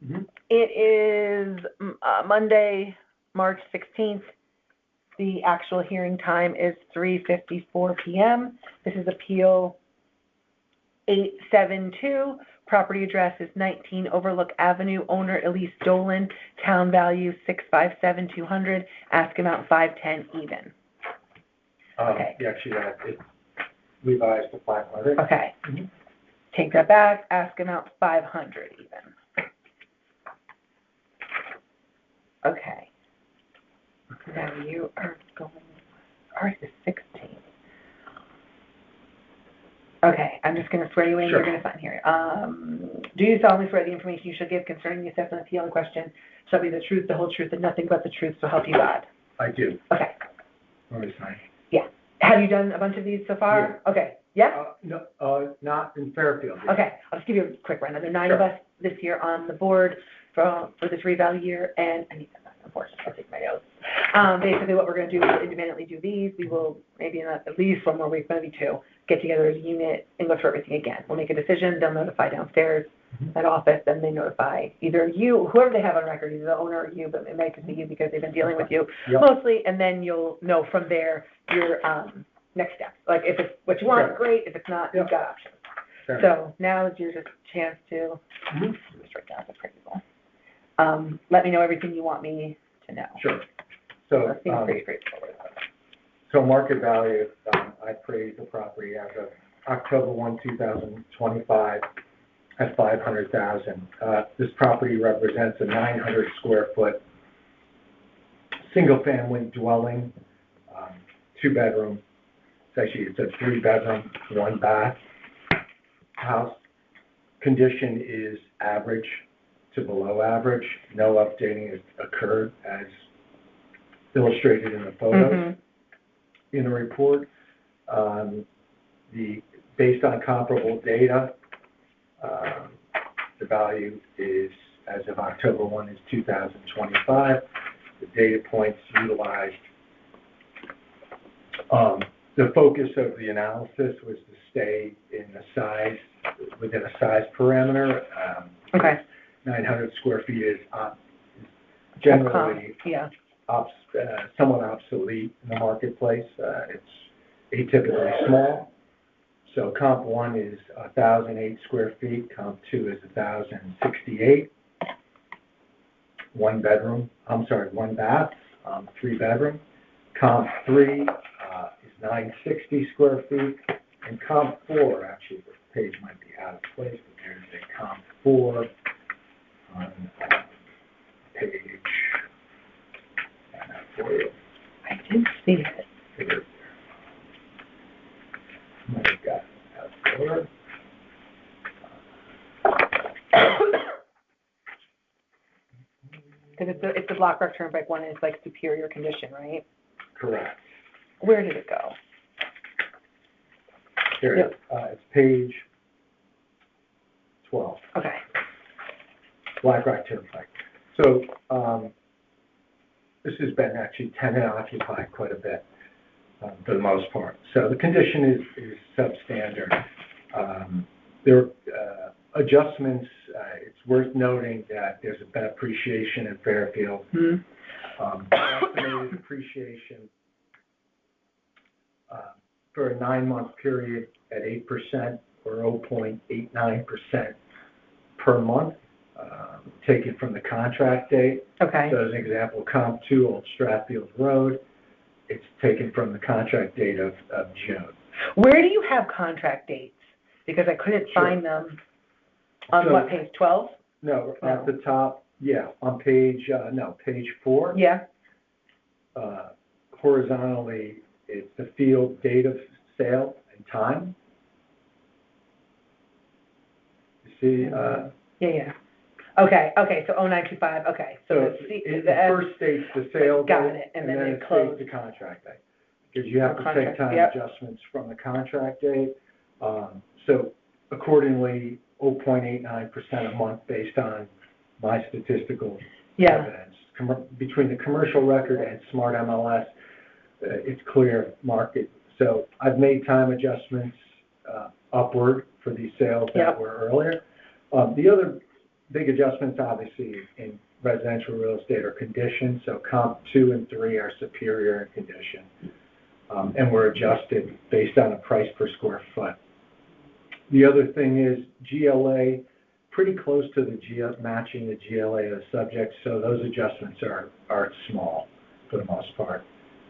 Mm-hmm. It is Monday, March 16th. The actual hearing time is 3:54 p.m. This is Appeal 872. Property address is 19 Overlook Avenue. Owner Elise Dolan. Town value $657,200. Ask amount $510 even. Okay. Actually, it's revised to 500. Okay. Mm-hmm. Take that back. Ask amount $500 even. Okay. Now you are going. Ours is 16. Okay, I'm just going to swear you in. Sure. You're going to sign here. Do you solemnly swear the information you shall give concerning the assessment appeal in question shall be the truth, the whole truth, and nothing but the truth, so help you God? I do. Okay. Want to sign? Yeah. Have you done a bunch of these so far? Yeah. Okay. Yeah? No, not in Fairfield. Okay, I'll just give you a quick rundown. There are 9 of us this year on the board for this reval year, and I need that, unfortunately, I'll take my notes. Basically, what we're going to do is independently do these. We will, maybe in at least one more week, maybe 2, get together as a unit and go through everything again. We'll make a decision. They'll notify downstairs at office, then they notify either you, whoever they have on record, either the owner or you, but it might just be you because they've been dealing with you mostly, and then you'll know from there your next steps. Like, if it's what you want, great. If it's not, you've got options. Fair So now is your chance to just write down the appraisal. Let me know everything you want me to know. Sure. So, That seems pretty straightforward. so market value, I appraised the property as of October 1, 2025 at $500,000. This property represents a 900 square foot single family dwelling, 2-bedroom. It's a 3-bedroom, 1-bath house. Condition is average to below average. No updating has occurred as illustrated in the photos. In the report. Based on comparable data, the value is, as of October 1, is 2025. The data points utilized. The focus of the analysis was to stay in the size, within a size parameter. 900 square feet is generally somewhat obsolete in the marketplace. It's atypically small. So comp 1 is 1,008 square feet. Comp 2 is 1,068. 1 bath, 3-bedroom. Comp 3 is 960 square feet. And comp 4, actually the page might be out of place, but there's a comp 4 on page for you. I did see it. Might have got out there. Because it's the Black Rock Turnpike one, and it's like superior condition, right? Correct. Where did it go? Here, it's page 12. Okay. Black Rock Turnpike. So this has been actually tenant occupied quite a bit for the most part. So the condition is substandard. There are adjustments. It's worth noting that there's been appreciation in Fairfield. Estimated depreciation for a 9-month period at 8% or 0.89% per month, taken from the contract date. Okay. So as an example, Comp 2, Old Stratfield Road, it's taken from the contract date of June. Where do you have contract dates? Because I couldn't find them. On what, page 12? No, at the top, on page, page 4. Yeah. Horizontally, it's the field date of sale and time. You see? Okay, so 0925, okay. So it first states the sale date, and then it closed. states the contract date. Because you have to take time adjustments from the contract date. So accordingly, 0.89% a month based on my statistical evidence. Between the commercial record and Smart MLS, it's clear market. So I've made time adjustments upward for these sales that were earlier. The other big adjustments, obviously, in residential real estate are condition, so comp 2 and 3 are superior in condition. And we're adjusted based on a price per square foot. The other thing is GLA, pretty close to the matching the GLA of the subject, so those adjustments are small for the most part.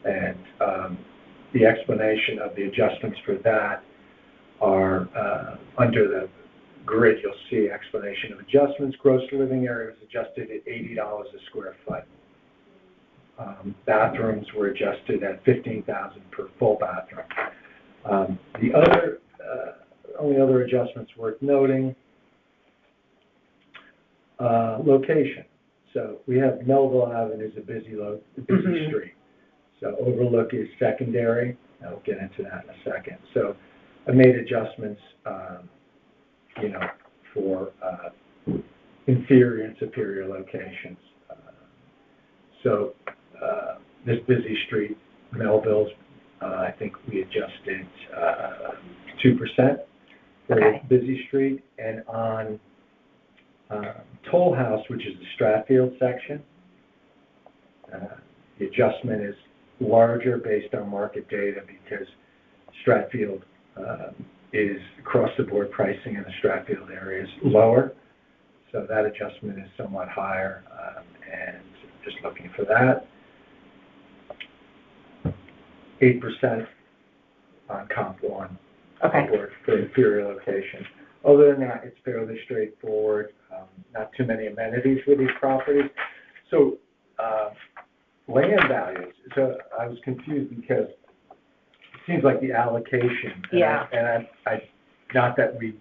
And the explanation of the adjustments for that are under the grid. You'll see explanation of adjustments. Gross living area was adjusted at $80 a square foot. Bathrooms were adjusted at $15,000 per full bathroom. The other only other adjustments worth noting, location. So we have Melville Avenue is a busy street. So Overlook is secondary. I'll get into that in a second. So I made adjustments, for inferior and superior locations. This busy street, Melville's, I think we adjusted 2% for busy street. And on Toll House, which is the Stratfield section, the adjustment is larger based on market data because Stratfield is across-the-board pricing in the Stratfield area is lower. So that adjustment is somewhat higher, and just looking for that. 8% on comp 1 for inferior location. Other than that, it's fairly straightforward. Not too many amenities with these properties. So land values. So I was confused because it seems like the allocation. And I not that you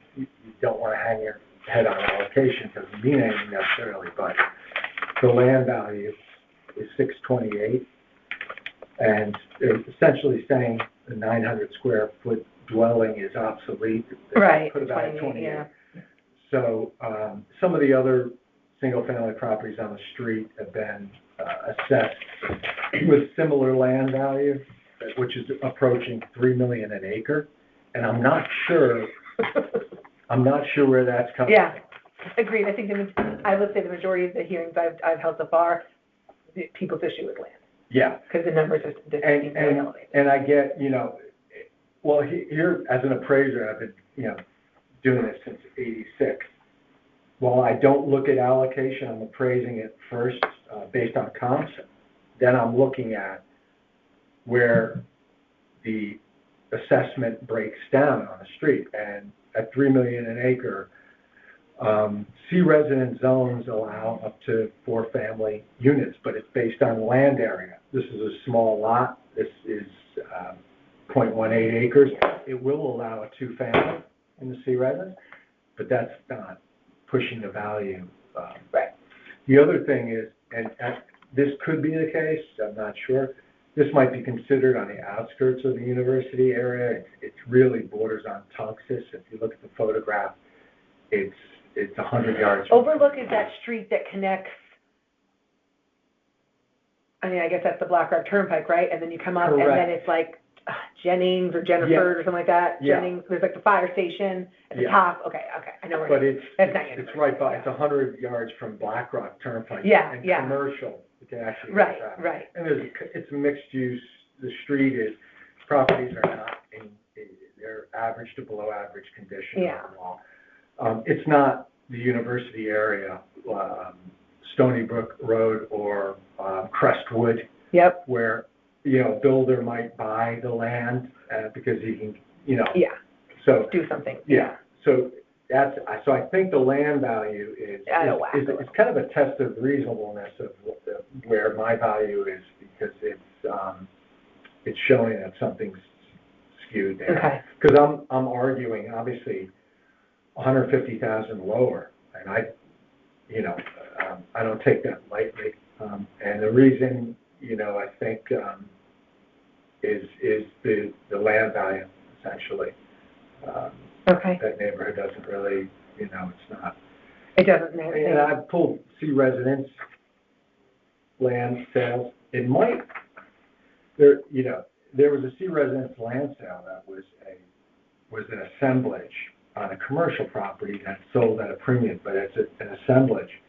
don't want to hang your head on allocation doesn't mean anything necessarily, but the land value is $628, and they're essentially saying the 900 square foot dwelling is obsolete. Right. Put about 28. Yeah. So some of the other single-family properties on the street have been assessed with similar land value, which is approaching $3 million an acre, and I'm not sure where that's coming from. Agreed. I think I would say the majority of the hearings I've held so far, people's issue with land. Yeah. Because the numbers are very elevated. And I get, well, here as an appraiser, I've been, doing this since '86. While I don't look at allocation, I'm appraising it first based on comps. Then I'm looking at where the assessment breaks down on the street. And at $3 million an acre, C resident zones allow up to 4 family units, but it's based on land area. This is a small lot. This is 0.18 acres. It will allow a 2-family in the C residence, but that's not pushing the value. Right. The other thing is, and this could be the case, I'm not sure, this might be considered on the outskirts of the university area. It really borders on Tunxus. If you look at the photograph, it's 100 yards. Overlook is that street that connects, I guess that's the Black Rock Turnpike, right? And then you come up, Correct. And then it's like Jennings or Jennifer or something like that. Yeah. Jennings, there's like the fire station at the top. Okay, I know where but it is. It's right by, it's 100 yards from Black Rock Turnpike. And commercial. You can actually right. And it's mixed use. The street is, properties are not they're average to below average condition overall. It's not the university area, Stony Brook Road or Crestwood, where a builder might buy the land because he can, so do something. So I think the land value is it's kind of a test of reasonableness of where my value is, because it's showing that something's skewed there. Because I'm arguing obviously 150,000 lower, and I don't take that lightly. And the reason I think is the land value essentially. That neighborhood doesn't really, it's not. It doesn't matter. And I pulled C residence land sales. It might, there was a C residence land sale that was an assemblage on a commercial property that's sold at a premium, but it's an assemblage,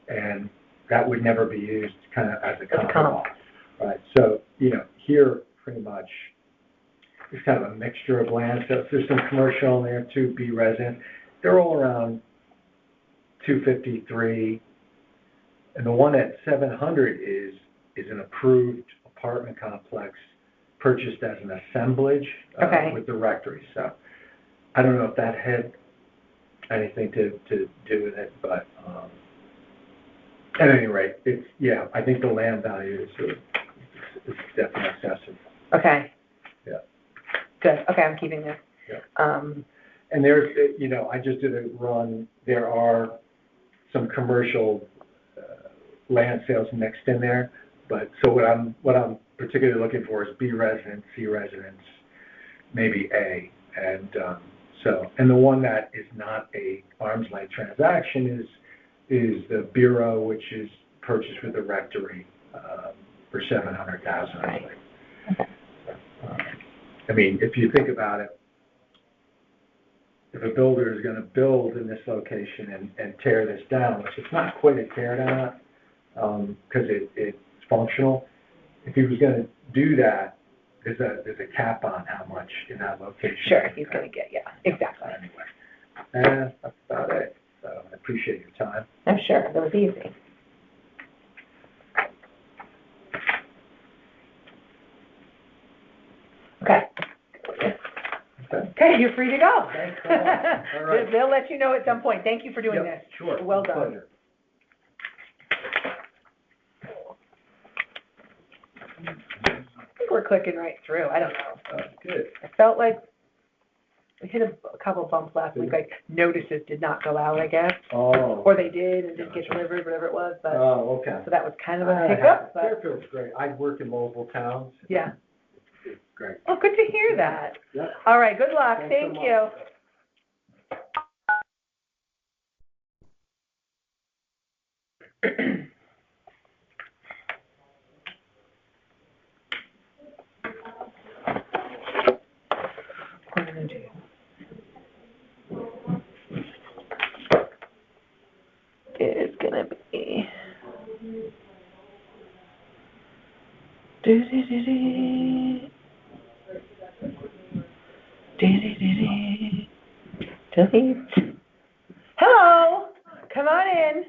and that would never be used kind of as a comp. Right, so, here, pretty much, there's kind of a mixture of land, so there's some commercial in there too, B resident, they're all around 253, and the one at 700 is an approved apartment complex purchased as an assemblage with the rectory. So I don't know if that had anything to do with it, but at any rate, I think the land value is definitely excessive. Okay. Yeah. Good. Okay, I'm keeping this. Yeah. And there's, I just did a run. There are some commercial land sales mixed in there, but so what I'm particularly looking for is B residence, C residence, maybe A, and the one that is not a arm's length transaction is the Bureau, which is purchased with the rectory for $700,000. Right. I mean, if you think about it, if a builder is going to build in this location and tear this down, which it's not quite a tear down, because it's functional. If he was going to do that, there's a cap on how much in that location. Sure, he's going to get, exactly. Anyway, that's about it. So I appreciate your time. I'm sure, that was easy. Okay. Okay, you're free to go. Thanks so much. All right. They'll let you know at some point. Thank you for doing this. Sure. Well done. Pleasure. I think we're clicking right through. I don't know. Good. I felt like we hit a couple bumps last week, like notices did not go out, I guess. Oh. Or they did and didn't get delivered, whatever it was. But okay. so that was kind of a hiccup. But Fairfield's great. I work in multiple towns. Yeah. It's great. Oh, good to hear that. Yeah. All right, good luck. Thanks Thank so you. What am I gonna do? It's gonna be delete. Hello, come on in.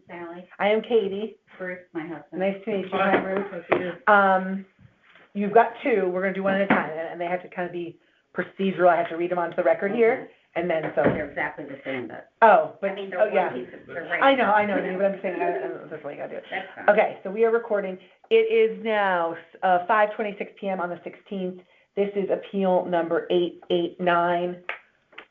Sally, I am Katie. Bruce, my husband. Nice to meet you. Hi, Bruce. You've got two. We're gonna do one at a time, and they have to kind of be procedural. I have to read them onto the record here, and then so. They're exactly the same, but, But I mean, oh they're yeah. one piece of, they're right. I know, but I'm saying that's what you gotta do. That's fine. Okay, so we are recording. It is now 5:26 p.m. on the 16th. This is appeal number 889.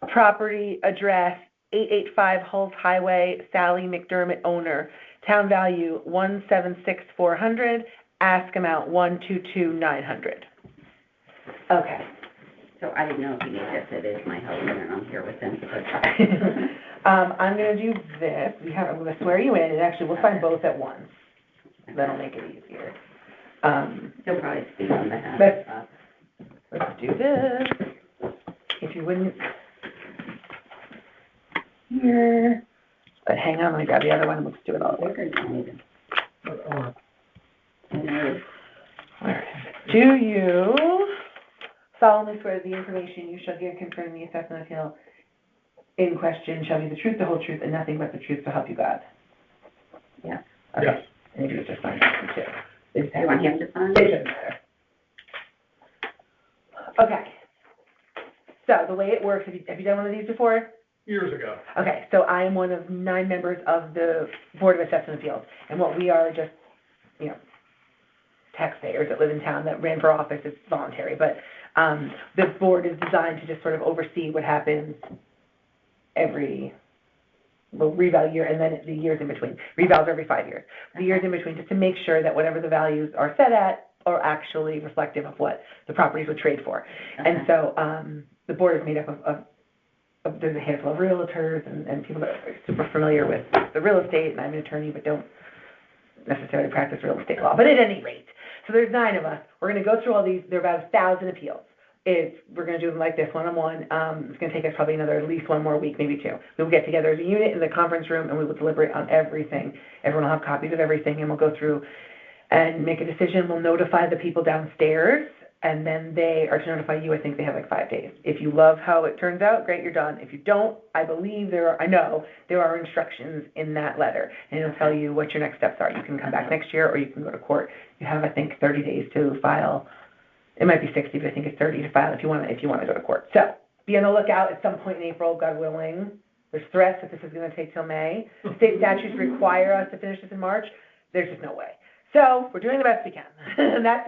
Property address 885 Hulls Highway, Sally McDermott, owner. Town value $176,400. Ask amount $122,900. Okay. So I didn't know if you need this. It is my husband, and I'm here with him. I'm gonna do this. I'm gonna swear you in, and actually we'll sign both at once. That'll make it easier. He'll probably speak on behalf Let's- of. Let's do this. If you wouldn't. Here. But hang on, let me grab the other one and let's do it all at once. Alright. Do you solemnly swear that the information you shall give concerning the assessment appeal in question shall be the truth, the whole truth, and nothing but the truth, so help you God? Yes. Okay. Yes. And you just sign that too. Do you want him to sign? It doesn't matter. Okay. So the way it works, have you done one of these before? Years ago. Okay, so I am one of 9 members of the Board of Assessment Appeals, and what we are just, taxpayers that live in town that ran for office. It's voluntary, but the board is designed to just sort of oversee what happens every reval year, and then the years in between. Revals are every 5 years. The years in between, just to make sure that whatever the values are set at are actually reflective of what the properties would trade for. And so the board is made up of there's a handful of realtors and people that are super familiar with the real estate, and I'm an attorney but don't necessarily practice real estate law. But at any rate, so there's 9 of us. We're going to go through all these. There are about 1,000 appeals. we're gonna do them like this, one-on-one. It's gonna take us probably at least one more week, maybe two. We'll get together as a unit in the conference room, and we will deliberate on everything. Everyone will have copies of everything, and we'll go through and make a decision. We'll notify the people downstairs, and then they are to notify you. I think they have like 5 days. If you love how it turns out, great, you're done. If you don't, I know there are instructions in that letter, and it'll tell you what your next steps are. You can come back next year, or you can go to court. You have, I think, 30 days to file. It might be 60, but I think it's 30 to file if you want to go to court. So be on the lookout at some point in April, God willing. There's threats that this is going to take till May. State statutes require us to finish this in March. There's just no way. So we're doing the best we can. And that's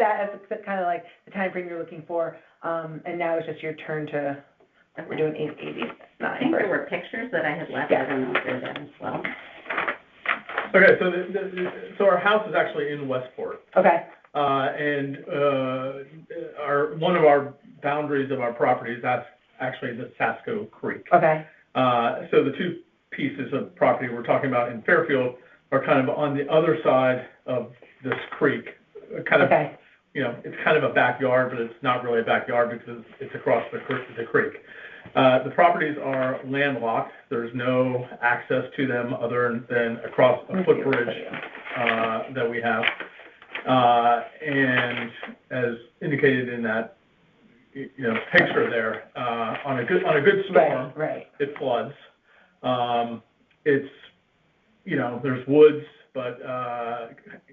kind of like the time frame you're looking for. And now it's just your turn to, we're doing 889. I think there were pictures that I had left. Yeah. I don't know if they're there as well. Okay, so our house is actually in Westport. Okay. And one of our boundaries of our property is that's actually the Sasko Creek. Okay. So the two pieces of property we're talking about in Fairfield are kind of on the other side of this creek. Okay. It's kind of a backyard, but it's not really a backyard because it's across the creek. The properties are landlocked. There's no access to them other than across a footbridge that we have. And as indicated in that picture there, on a good storm, right. it floods. It's there's woods, but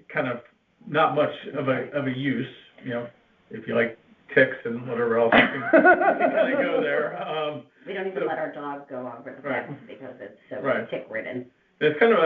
kind of not much of a use. If you like ticks and whatever else, you can kind of go there. We don't even let our dog go over the fence because it's so tick-ridden. It's kind of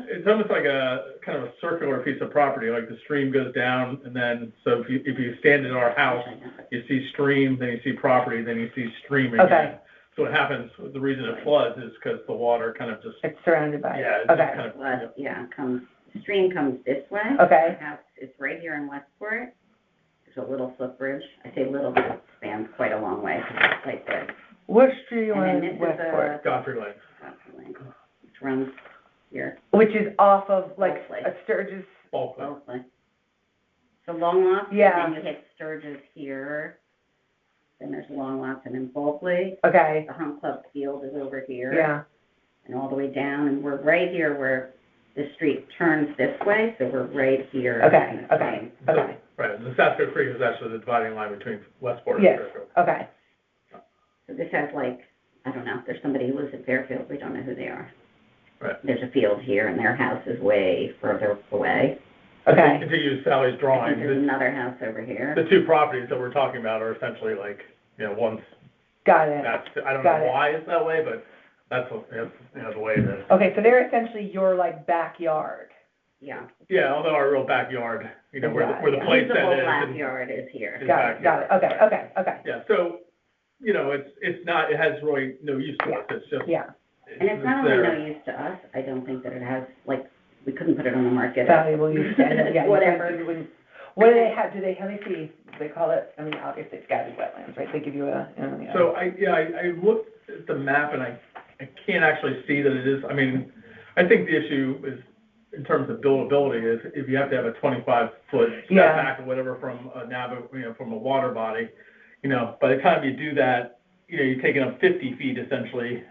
it's almost like a kind of a circular piece of property. Like the stream goes down, and then so if you stand in our house, you see stream, then you see property, then you see stream again. Okay. So what happens? The reason it floods is because the water kind of just it's surrounded by it. It's okay. Just kind of, The stream comes this way. Okay. The house is right here in Westport. There's a little footbridge. I say little, but it spans quite a long way. It's right there. What street And on then this Westport? is Godfrey Lane. Godfrey Lane, which runs here. Which is off of like Bulkley. a Sturgis. Bulkley. So Long Lots, Yeah. and then you hit Sturgis here. Then there's Long Lots, and then Bulkley. Okay. The Hunt Club Field is over here. Yeah. And all the way down, and we're right here where the street turns this way, so we're right here. Okay. in the Okay. frame. Okay. Right. The Sasko Creek is actually the dividing line between Westport and Yes. Fairfield. Okay. So this has I don't know, there's somebody who lives in Fairfield, we don't know who they are. Right. There's a field here, and their house is way further away. Okay. To use Sally's And drawing, there's another house over here. the two properties that we're talking about are essentially one's Got it. I don't Got know it. why it's that way, but that's the way it is. Okay, so they're essentially your backyard. Yeah. Yeah, although our real backyard, where the Yeah. place Usable that is. backyard is here. is Got it. Got it. Okay. Yeah, so, it's not, it has really no use to us, it's just. Yeah. And it's not only there. no use to us, I don't think that it has, we couldn't put it on the market. Valuable use. Yeah. Whatever. What do they have? Let me see. They call it. I mean, obviously it's got to be wetlands, right? They give you a. So I looked at the map and I can't actually see that it is. I mean, I think the issue is in terms of buildability is if you have to have a 25-foot setback or whatever from from a water body, by the time you do that, you're taking up 50 feet essentially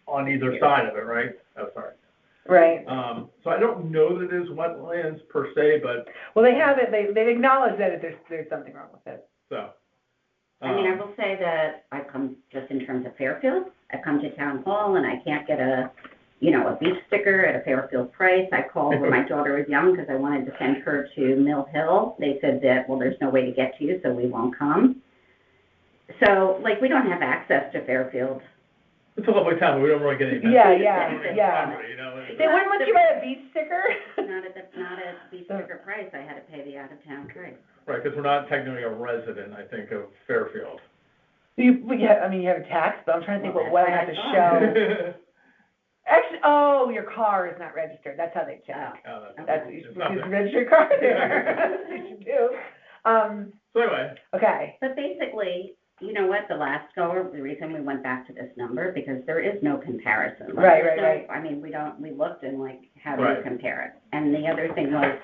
on either side of it, right? Oh, sorry. Right. So I don't know that it is wetlands per se, but. Well, they have it. They've acknowledged that there's something wrong with it. So. I mean, I will say that I've come, just in terms of Fairfield, I've come to town hall and I can't get a beach sticker at a Fairfield price. I called when my daughter was young because I wanted to send her to Mill Hill. They said that, well, there's no way to get to you, so we won't come. So, we don't have access to Fairfield. It's a lovely town, but we don't really get any. Yeah. Property, They wouldn't let you buy a beach sticker? Not at beach sticker price. I had to pay the out-of-town price. Right, because we're not technically a resident, I think, of Fairfield. You have a tax, but I'm trying to think what I have to show. Actually, your car is not registered. That's how they check. You should register your car there. You should do. So anyway. Okay. But basically, you know what, the reason we went back to this number, because there is no comparison. Right. I mean, we looked and how do you compare it? And the other thing was,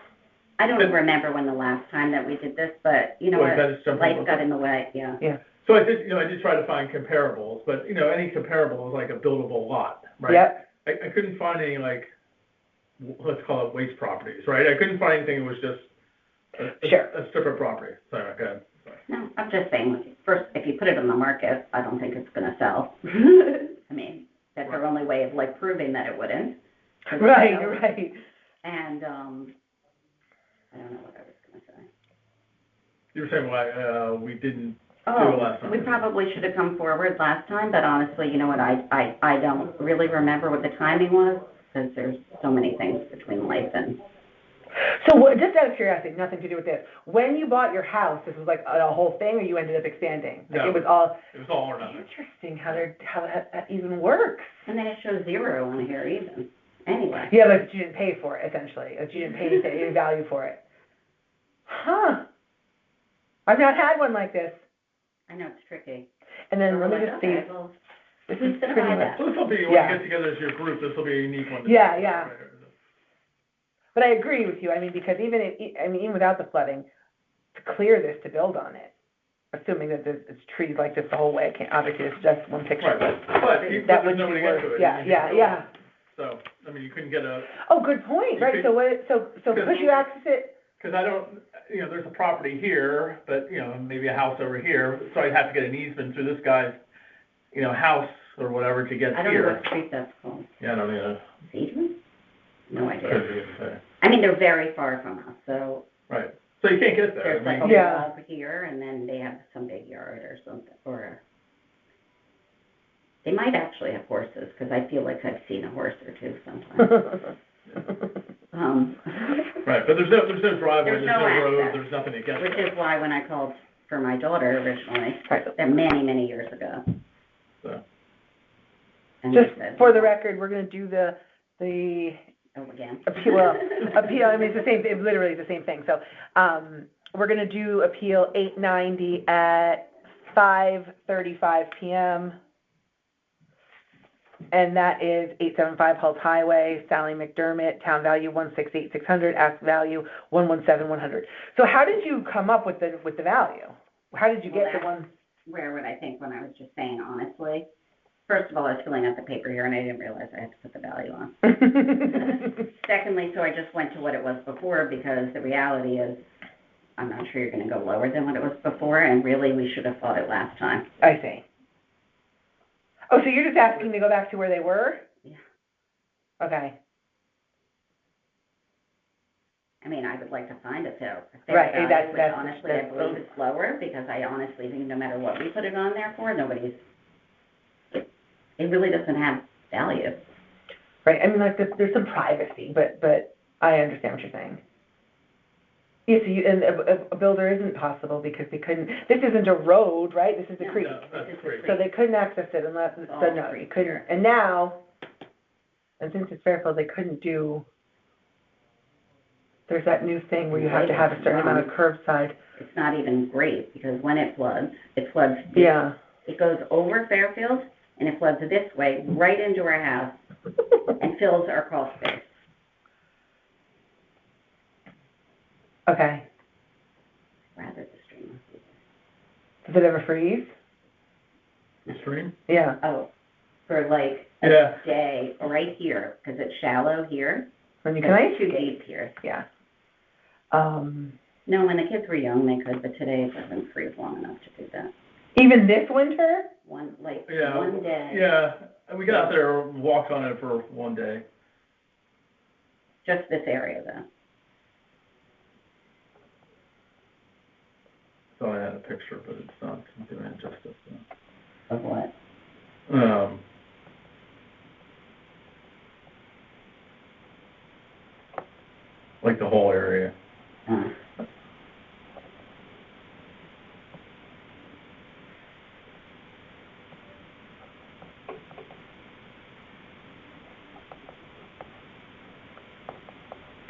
I don't remember when the last time that we did this, but life got in the way, yeah. So I did try to find comparables, but, any comparable is like a buildable lot, right? Yep. I couldn't find any, like, let's call it waste properties, right? I couldn't find anything that was just a strip of property. Sorry, go ahead. Sorry. No, I'm just saying, first, if you put it on the market, I don't think it's gonna sell. I mean, that's our only way of like proving that it wouldn't. Right. And, I don't know what I was gonna say. You were saying why we didn't do it last time. We probably should have come forward last time, but honestly, you know what, I don't really remember what the timing was, because there's so many things between life and. So what, just out of curiosity, nothing to do with this, when you bought your house, this was like a whole thing, or you ended up expanding? Like No, it was all or nothing. interesting how that even works. And then it shows 0 on here even, anyway. Yeah, but you didn't pay for it, essentially. Like you didn't pay any value for it. Huh. I've not had one like this. I know, it's tricky. And then So let me we're just like, see. okay, well, This who's is gonna pretty buy much. that? So this will be, when Yeah. you get together as your group, this will be a unique one. Yeah. But I agree with you. I mean, because even without the flooding, to clear this, to build on it, assuming that it's trees like this the whole way, obviously it's just one picture. Right, but That there's would no be way to get worse. to it. Yeah. So, I mean, you couldn't get a, Oh, good point, You right, could- so because you access it, because I don't, there's a property here, but, maybe a house over here, so I'd have to get an easement through this guy's, house or whatever to get I don't know here. what street that's called. Yeah, I don't know. Seidman? No Could idea. be, I mean, they're very far from us, so right. So you can't get there. there's like I a mean, Yeah. wall here, and then they have some big yard or something, or they might actually have horses, because I feel like I've seen a horse or two sometimes. Right, but there's no driveway, There's there's no no road, access. there's nothing to get Which there. is why when I called for my daughter originally, Right. that many years ago. So, And Just they said, for the record, we're gonna do the Oh, again. appeal, I mean, it's the same, it's literally the same thing, so, we're gonna do appeal 890 at 5:35 PM. And that is 875 Hulls Highway, Sally McDermott, town value 168,600, ask value 117,100. So how did you come up with the value? How did you get the one? Where would I think when I was just saying honestly? First of all, I was filling out the paper here and I didn't realize I had to put the value on. Secondly, so I just went to what it was before, because the reality is, I'm not sure you're gonna go lower than what it was before, and really, we should have fought it last time. I see. Oh, so you're just asking to go back to where they were? Yeah. Okay. I mean, I would like to find a fair Right, value, that's- which that's- honestly, I that's- believe is lower, because I honestly think no matter what we put it on there for, it really doesn't have value. Right, I mean, like, there's some privacy, but I understand what you're saying. Yeah, so and a builder isn't possible because they couldn't, this isn't a road, right? This is a No. creek. no, that's This is great. So they couldn't access it unless, All so no, you creek couldn't. here. And now, and since it's Fairfield, they couldn't do, there's that new thing where you have to have a certain amount of curbside. It's not even great, because when it floods this, Yeah. it goes over Fairfield, and it floods this way, right into our house, and fills our crawl space. Okay. Rather the stream. Does it ever freeze? The stream? Yeah. Oh, for like a Yeah. day, right here, because it's shallow here. When you but can it's ice too skate. deep here. Yeah. No, when the kids were young, they could, but today it doesn't freeze long enough to do that. Even this winter? One day. Yeah, and we got out there, and walked on it for one day. Just this area though. So I had a picture, but it's not doing it justice. Of what? Like the whole area.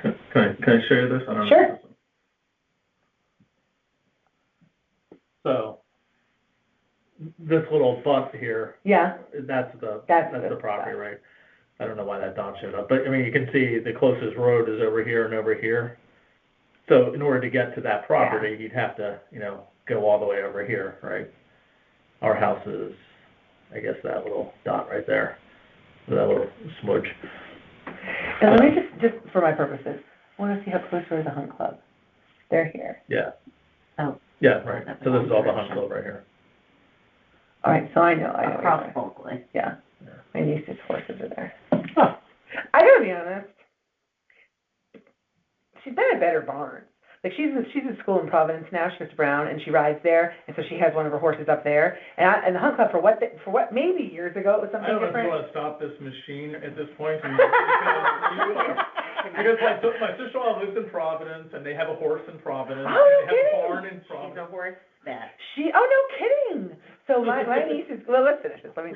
Can I show you this? I don't know. Sure. So, this little butt here, Yeah. that's the the property, right? I don't know why that dot showed up, but I mean, you can see the closest road is over here and over here. So in order to get to that property, you'd have to, go all the way over here, right? our house is, I guess, that little dot right there, that little smudge. And let me just for my purposes, I want to see how close we are to the Hunt Club. They're here. Yeah. Oh. Yeah, right. So this is all the Hunt Club right here. All right, so I know. Across Folkley. Yeah. My niece's horses are there. Oh. I gotta be honest. She's been at better barns. Like she's in school in Providence now. She goes to Brown and she rides there, and so she has one of her horses up there. And the Hunt Club for what maybe years ago it was something different. I don't know if you want to stop this machine at this point, because my sister-in-law lives in Providence and they have a horse in Providence. Oh, no they have kidding. a barn in Providence. She's a horse vet. Oh, no kidding. So my niece is, well, let's finish this. Let me.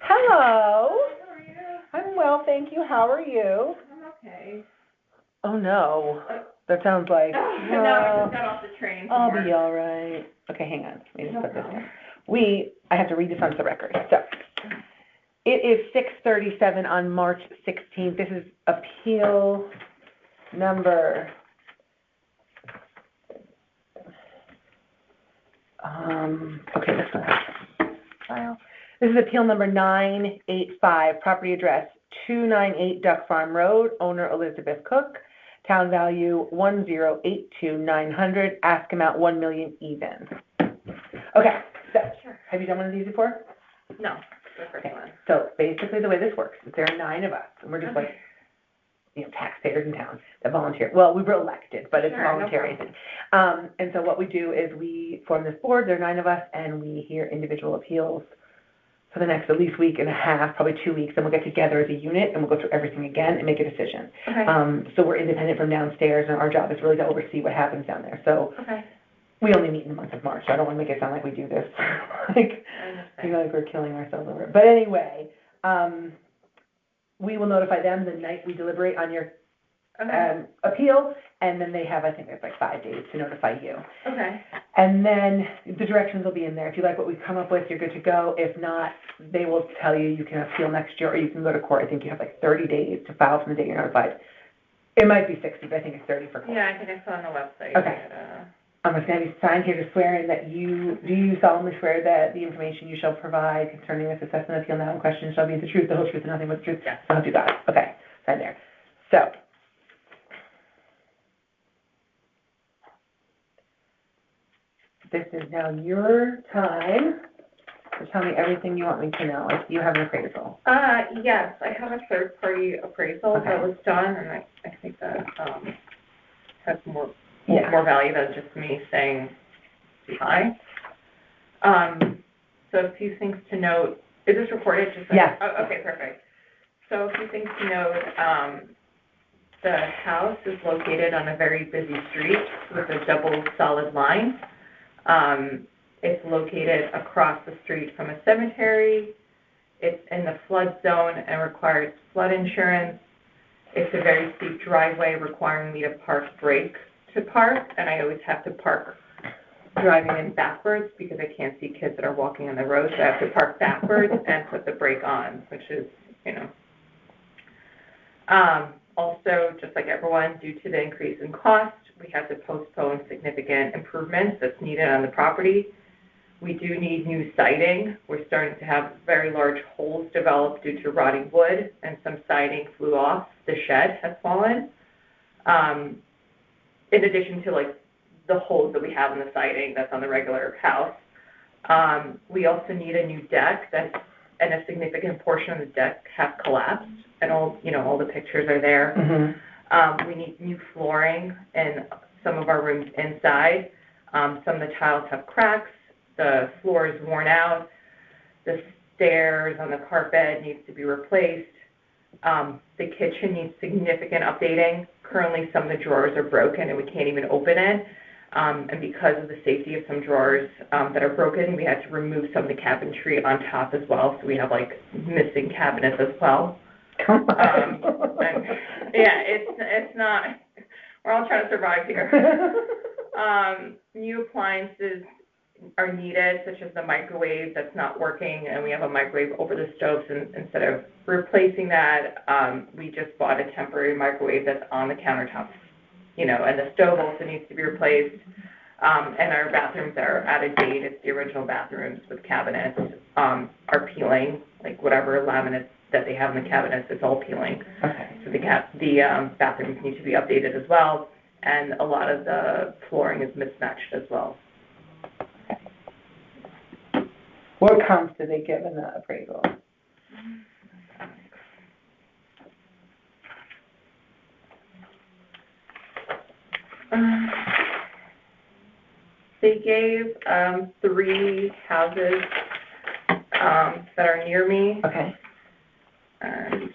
Hello. How are you? I'm well, thank you. How are you? I'm okay. Oh, no. That sounds like, No, I just got off the train. I'll be all right. Okay, hang on. Let me just put this down. I have to read this onto the record. So, it is 6:37 on March 16th. This is appeal number, okay, this one has file. This is appeal number 985, property address 298 Duck Farm Road, owner Elizabeth Cook, town value $1,082,900, ask amount $1 million even. Okay, so, have you done one of these before? No, the first Okay, one. so basically the way this works is there are 9 of us, and we're just like, taxpayers in town that volunteer. Well, we were elected, but it's Sure, no voluntary. And so what we do is we form this board, there are 9 of us, and we hear individual appeals for the next at least week and a half, probably 2 weeks, and we'll get together as a unit and we'll go through everything again and make a decision. Okay. So we're independent from downstairs, and our job is really to oversee what happens down there. So Okay. we only meet in the month of March, so I don't want to make it sound like we do this, like, like we're killing ourselves over it. But anyway, we will notify them the night we deliberate on your appeal, and then they have, I think it's like 5 days to notify you. Okay. And then the directions will be in there. If you like what we've come up with, you're good to go. If not, they will tell you can appeal next year, or you can go to court. I think you have like 30 days to file from the day you're notified. It might be 60, but I think it's 30 for court. Yeah, I think I saw on the website. Okay. I'm just going to be signed here to swear in that do you solemnly swear that the information you shall provide concerning this assessment appeal now in question shall be the truth, the whole truth, and nothing but the truth? Yes. So help you God. Okay, sign there. So, this is now your time to tell me everything you want me to know. Like, you have an appraisal. Yes, I have a third-party appraisal that was done, and I think that has more value than just me saying hi. So a few things to note. Is this recorded? Yeah. Oh, okay, perfect. So a few things to note. The house is located on a very busy street with a double solid line. It's located across the street from a cemetery. It's in the flood zone and requires flood insurance. It's a very steep driveway requiring me to brake to park, and I always have to park driving in backwards because I can't see kids that are walking on the road, so I have to park backwards and put the brake on, which is, Also, just like everyone, due to the increase in cost, we have to postpone significant improvements that's needed on the property. We do need new siding. We're starting to have very large holes develop due to rotting wood, and some siding flew off. The shed has fallen. In addition to the holes that we have in the siding that's on the regular house. We also need a new deck and a significant portion of the deck has collapsed, and all the pictures are there. Mm-hmm. We need new flooring in some of our rooms inside. Some of the tiles have cracks. The floor is worn out. The stairs on the carpet needs to be replaced. The kitchen needs significant updating. Currently, some of the drawers are broken and we can't even open it. And because of the safety of some drawers that are broken, we had to remove some of the cabinetry on top as well. So we have missing cabinets as well. It's not. We're all trying to survive here. New appliances are needed, such as the microwave that's not working, and we have a microwave over the stoves, and instead of replacing that, we just bought a temporary microwave that's on the countertops, and the stove also needs to be replaced. And our bathrooms are out of date. It's the original bathrooms with cabinets, are peeling, like whatever laminate that they have in the cabinets, it's all peeling. Okay. So the bathrooms need to be updated as well, and a lot of the flooring is mismatched as well. What comps did they give in the appraisal? They gave 3 houses that are near me. Okay. And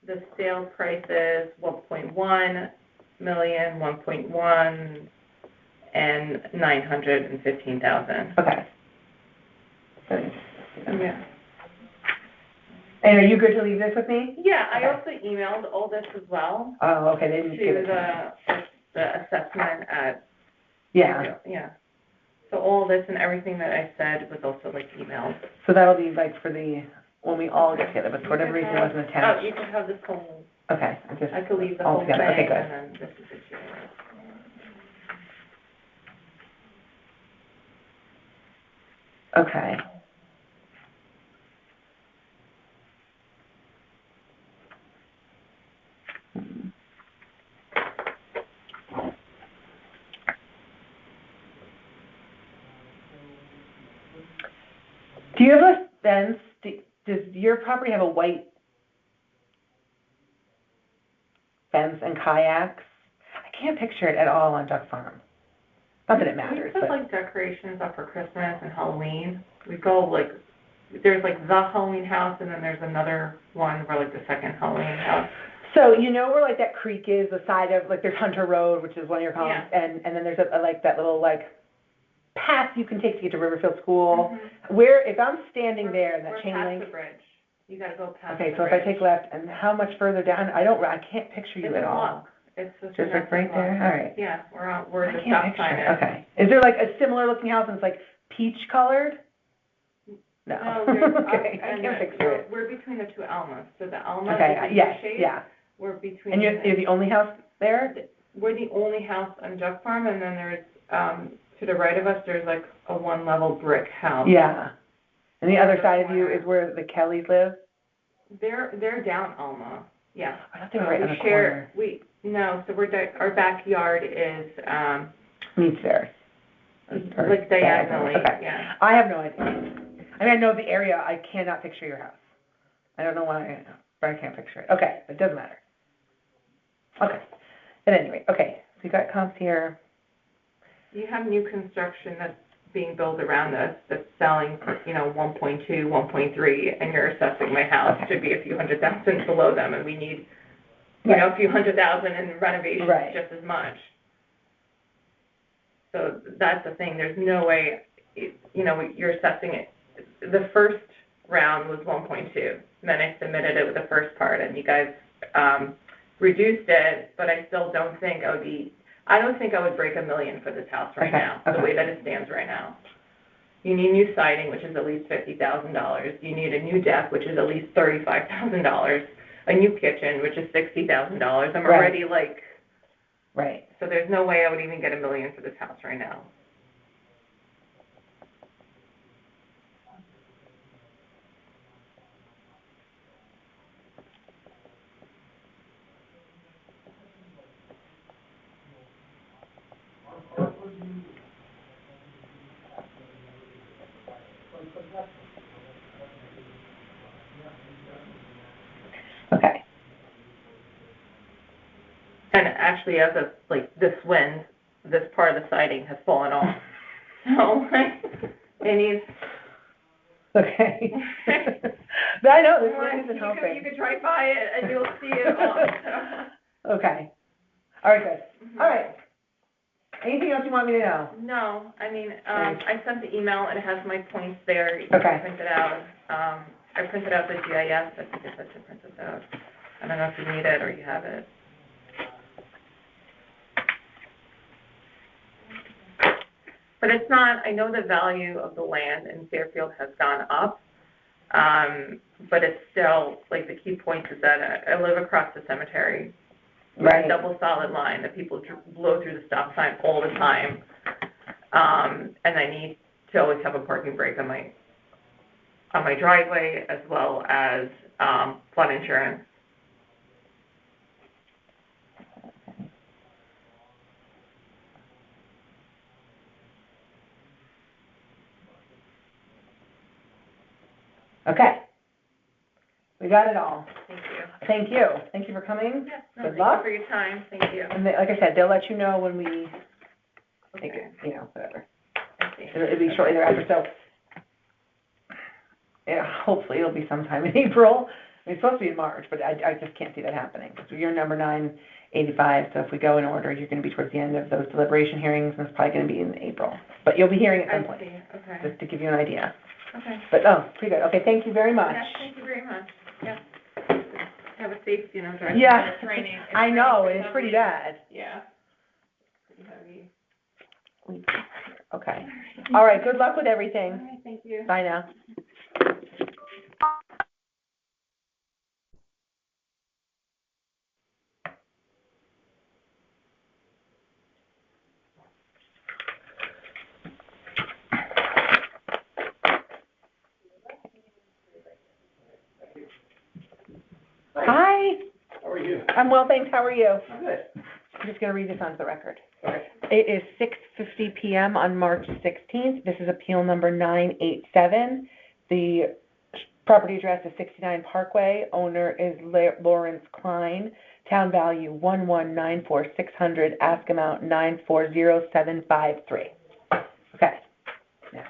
the sale price is 1.1 million, 1.1, and 915,000. Okay. Yeah. And are you good to leave this with me? Yeah, I Okay. also emailed all this as well Oh, okay, they didn't give it to me. to the assessment at. Yeah, Yeah. So all this and everything that I said was also like emailed. so that'll be like for when we all get together, but for whatever reason it wasn't Oh, attached. you can have this whole, Okay, I could leave the all whole thing, together. Okay, good. and then this is it here. Okay. Do you have a fence? Does your property have a white fence and kayaks? I can't picture it at all on Duck Farm. Not that it matters, We put but like decorations up for Christmas and Halloween. We go like, there's like the Halloween house, and then there's another one where like the second Halloween house. so you know where like that creek is, the side of like there's Hunter Road, which is one of your columns, and then there's a like that little like path you can take to get to Riverfield School. Mm-hmm. Where if I'm standing there in that chain We're link. past the bridge. You gotta go past Okay, the so if bridge. I take left, and how much further down? I can't picture you It's at a all. block. It's Just like right there? All right. Yeah, where I the can't stop picture sign it. is. Okay. Is there like a similar looking house and it's like peach colored? No. No, there's, Okay, I can't picture it. we're between the 2 Almas. So the Alma Okay, is the yes, shade. yeah. We're between. And you're the only house there? We're the only house on Duck Farm, and then there's, to the right of us, there's like a 1-level brick house. Yeah. And the other side of you is where the Kellys live? They're down Alma, yeah. I thought they were right on the share, corner. No, so our backyard is, Meets there. Or like diagonally, Okay. yeah. I have no idea. I mean, I know the area. I cannot picture your house. I don't know why, but I can't picture it. Okay, it doesn't matter. Okay. At any rate, okay. So you got comps here. You have new construction that's being built around us that's selling for, 1.2, 1.3, and you're assessing my house Okay. to be a few $100,000 below them, and we need, Right. a few $100,000 in renovations Right. just as much. So that's the thing. There's no way, you're assessing it. The first round was 1.2. Then I submitted it with the first part, and you guys reduced it, but I still don't think I don't think I would break $1 million for this house right Okay, now, okay. the way that it stands right now. You need new siding, which is at least $50,000. You need a new deck, which is at least $35,000. A new kitchen, which is $60,000. I'm Right. already like, Right. so there's no way I would even get $1 million for this house right now. Okay. And actually, as of like this wind, this part of the siding has fallen off. So like, it needs. Okay. But I know this one isn't You helping. could drive by it and you'll see it all. Okay. All right, good. All right. Anything else you want me to know? No, I mean, I sent the email. It has my points there. You Okay. can print it out. I printed out the GIS. I think I said to print this out. I don't know if you need it or you have it. But it's not, I know the value of the land in Fairfield has gone up, but it's still, like, the key point is that I live across the cemetery. With Right. a double solid line that people blow through the stop sign all the time. And I need to always have a parking brake on my driveway, as well as, flood insurance. Okay. We got it all. Thank you. Thank you. Thank you for coming. Yeah, no, Good thank luck. you for your time, thank you. And like I said, they'll let you know when we take Okay, it, whatever. I see. It'll be shortly thereafter, so, yeah, hopefully it'll be sometime in April. I mean, it's supposed to be in March, but I just can't see that happening. So you're number 985, so if we go in order, you're gonna be towards the end of those deliberation hearings, and it's probably gonna be in April. But you'll be hearing at I some point, see, okay, just to give you an idea. okay. But, pretty good. Okay, thank you very much. Yeah, thank you very much, yeah. Have a safe, drive. Yeah, It's raining. It's I know, raining and for it's pretty some bad. reason. Yeah. Pretty heavy. Okay. All right, good luck with everything. All right, thank you. Bye now. Hi. How are you? I'm well, thanks. How are you? I'm good. I'm just gonna read this onto the record. Okay. It is 6:50 PM on March 16th. This is appeal number 987. The property address is 69 Parkway. Owner is Lawrence Klein. Town value 1194600. Ask amount 940,753. Okay. Now,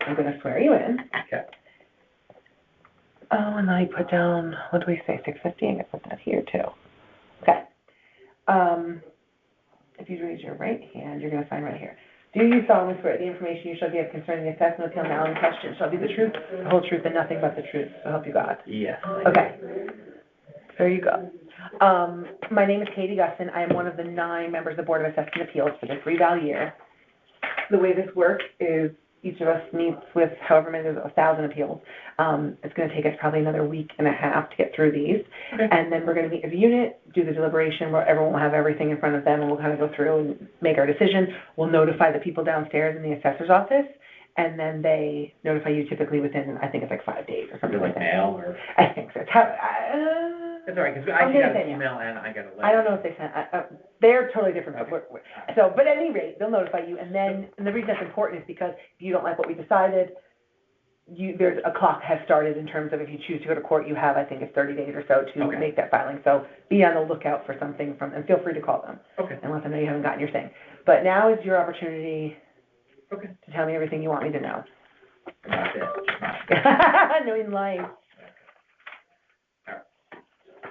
I'm gonna swear you in. Okay. Oh, and I put down, what do we say, 650? I'm gonna put that here too. Okay. If you raise your right hand, you're gonna sign right here. Do you solemnly swear the information you shall give concerning the assessment appeal now in question shall be the truth, the whole truth, and nothing but the truth, so help you God? Yes. Okay. There you go. My name is Katie Gusson. I am one of the 9 members of the Board of Assessment Appeals for this reval year. The way this works is each of us meets with however many, there's 1,000 appeals. It's going to take us probably another week and a half to get through these. Okay. And then we're going to meet as a unit, do the deliberation where everyone will have everything in front of them, and we'll kind of go through and make our decision. We'll notify the people downstairs in the assessor's office, and then they notify you typically within, I think it's like 5 days or something like that. Mail or? I think so. It's how, That's all right, because I'm I gonna got say an no. email and I got a letter. I don't know if they sent, they're totally different. Okay. So, but at any rate, they'll notify you, and then, and the reason that's important is because if you don't like what we decided, there's a clock has started in terms of if you choose to go to court, you have, I think it's 30 days or so to Okay. make that filing. So be on the lookout for something from, and feel free to call them Okay. and let them know you haven't gotten your thing. But now is your opportunity Okay. to tell me everything you want me to know. That's it. Knowing life.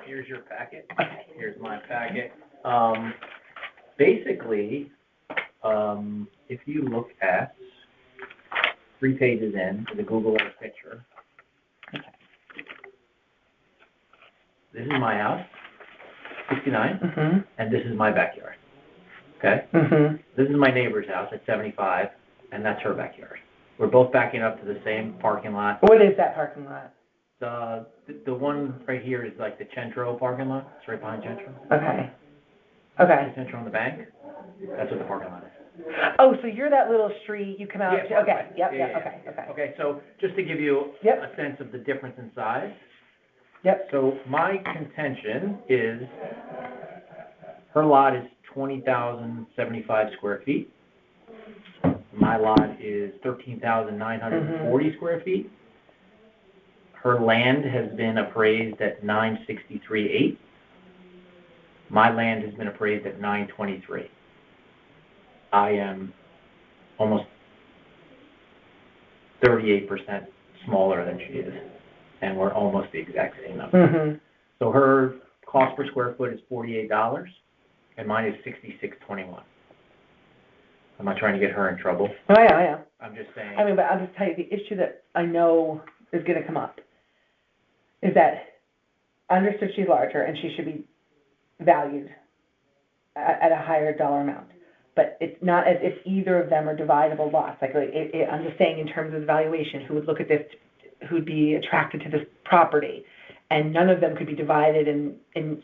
Here's your packet. Okay. Here's my packet. Basically, if you look at 3 pages in the Google Earth picture, Okay. this is my house, 69, Mhm. and this is my backyard. Okay? Mhm. This is my neighbor's house at 75, and that's her backyard. We're both backing up to the same parking lot. What is that parking lot? The one right here is like the Centro parking lot. It's right behind Centro. Okay. Okay. The Centro on the bank. That's what the parking lot is. Oh, so you're that little street, you come out, Yeah, okay, parkway. yep, Yeah, yep, yeah, okay, yeah. okay. Okay, so just to give you Yep. a sense of the difference in size. Yep. So my contention is her lot is 20,075 square feet. My lot is 13,940 square feet. Her land has been appraised at 963.8. My land has been appraised at 923. I am almost 38% smaller than she is, and we're almost the exact same number. Mhm. So her cost per square foot is $48, and mine is $66.21. I'm not trying to get her in trouble. Oh, yeah, yeah. I'm just saying. I mean, but I'll just tell you, the issue that I know is gonna come up is that I understood she's larger and she should be valued at a higher dollar amount. but it's not as if either of them are dividable lots. I'm just saying in terms of the valuation, who would look at this, who'd be attracted to this property, and none of them could be divided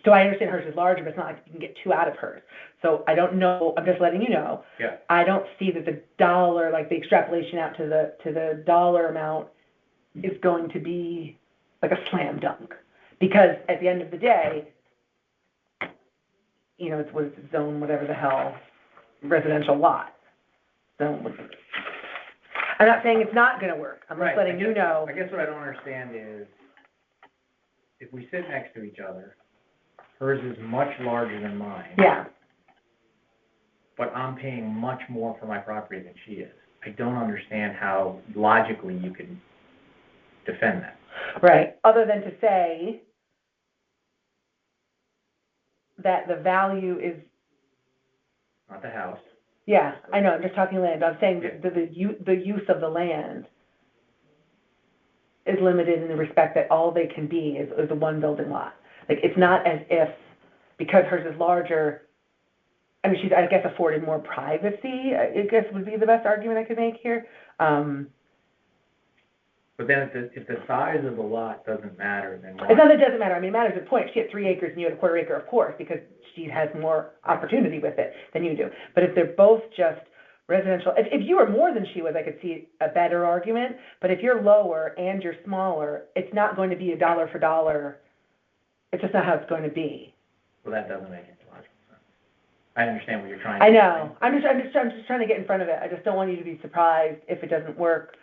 so I understand hers is larger, but it's not like you can get two out of hers. So I don't know, I'm just letting you know. Yeah. I don't see that the dollar, like the extrapolation out to the dollar amount is going to be like a slam dunk. Because at the end of the day, it's what is it, zone, whatever the hell, residential lot. I'm not saying it's not gonna work, I'm just letting you know. I guess what I don't understand is, if we sit next to each other, hers is much larger than mine. Yeah, But I'm paying much more for my property than she is. I don't understand how logically you can defend that. right, other than to say that the value is, Not the house. yeah, I know, I'm just talking land, I'm saying that the use of the land is limited in the respect that all they can be is a one building lot. Like, it's not as if, because hers is larger, I mean, she's, I guess, afforded more privacy, I guess would be the best argument I could make here. But then if the size of the lot doesn't matter, then why? It's not that it doesn't matter, I mean, it matters at point. She had 3 acres and you had a quarter acre, of course, because she has more opportunity with it than you do. But if they're both just residential, if you were more than she was, I could see a better argument. But if you're lower and you're smaller, it's not going to be a dollar for dollar. It's just not how it's going to be. Well, that doesn't make any logical sense. I understand what you're trying to say. I know. I'm just trying to get in front of it. I just don't want you to be surprised if it doesn't work.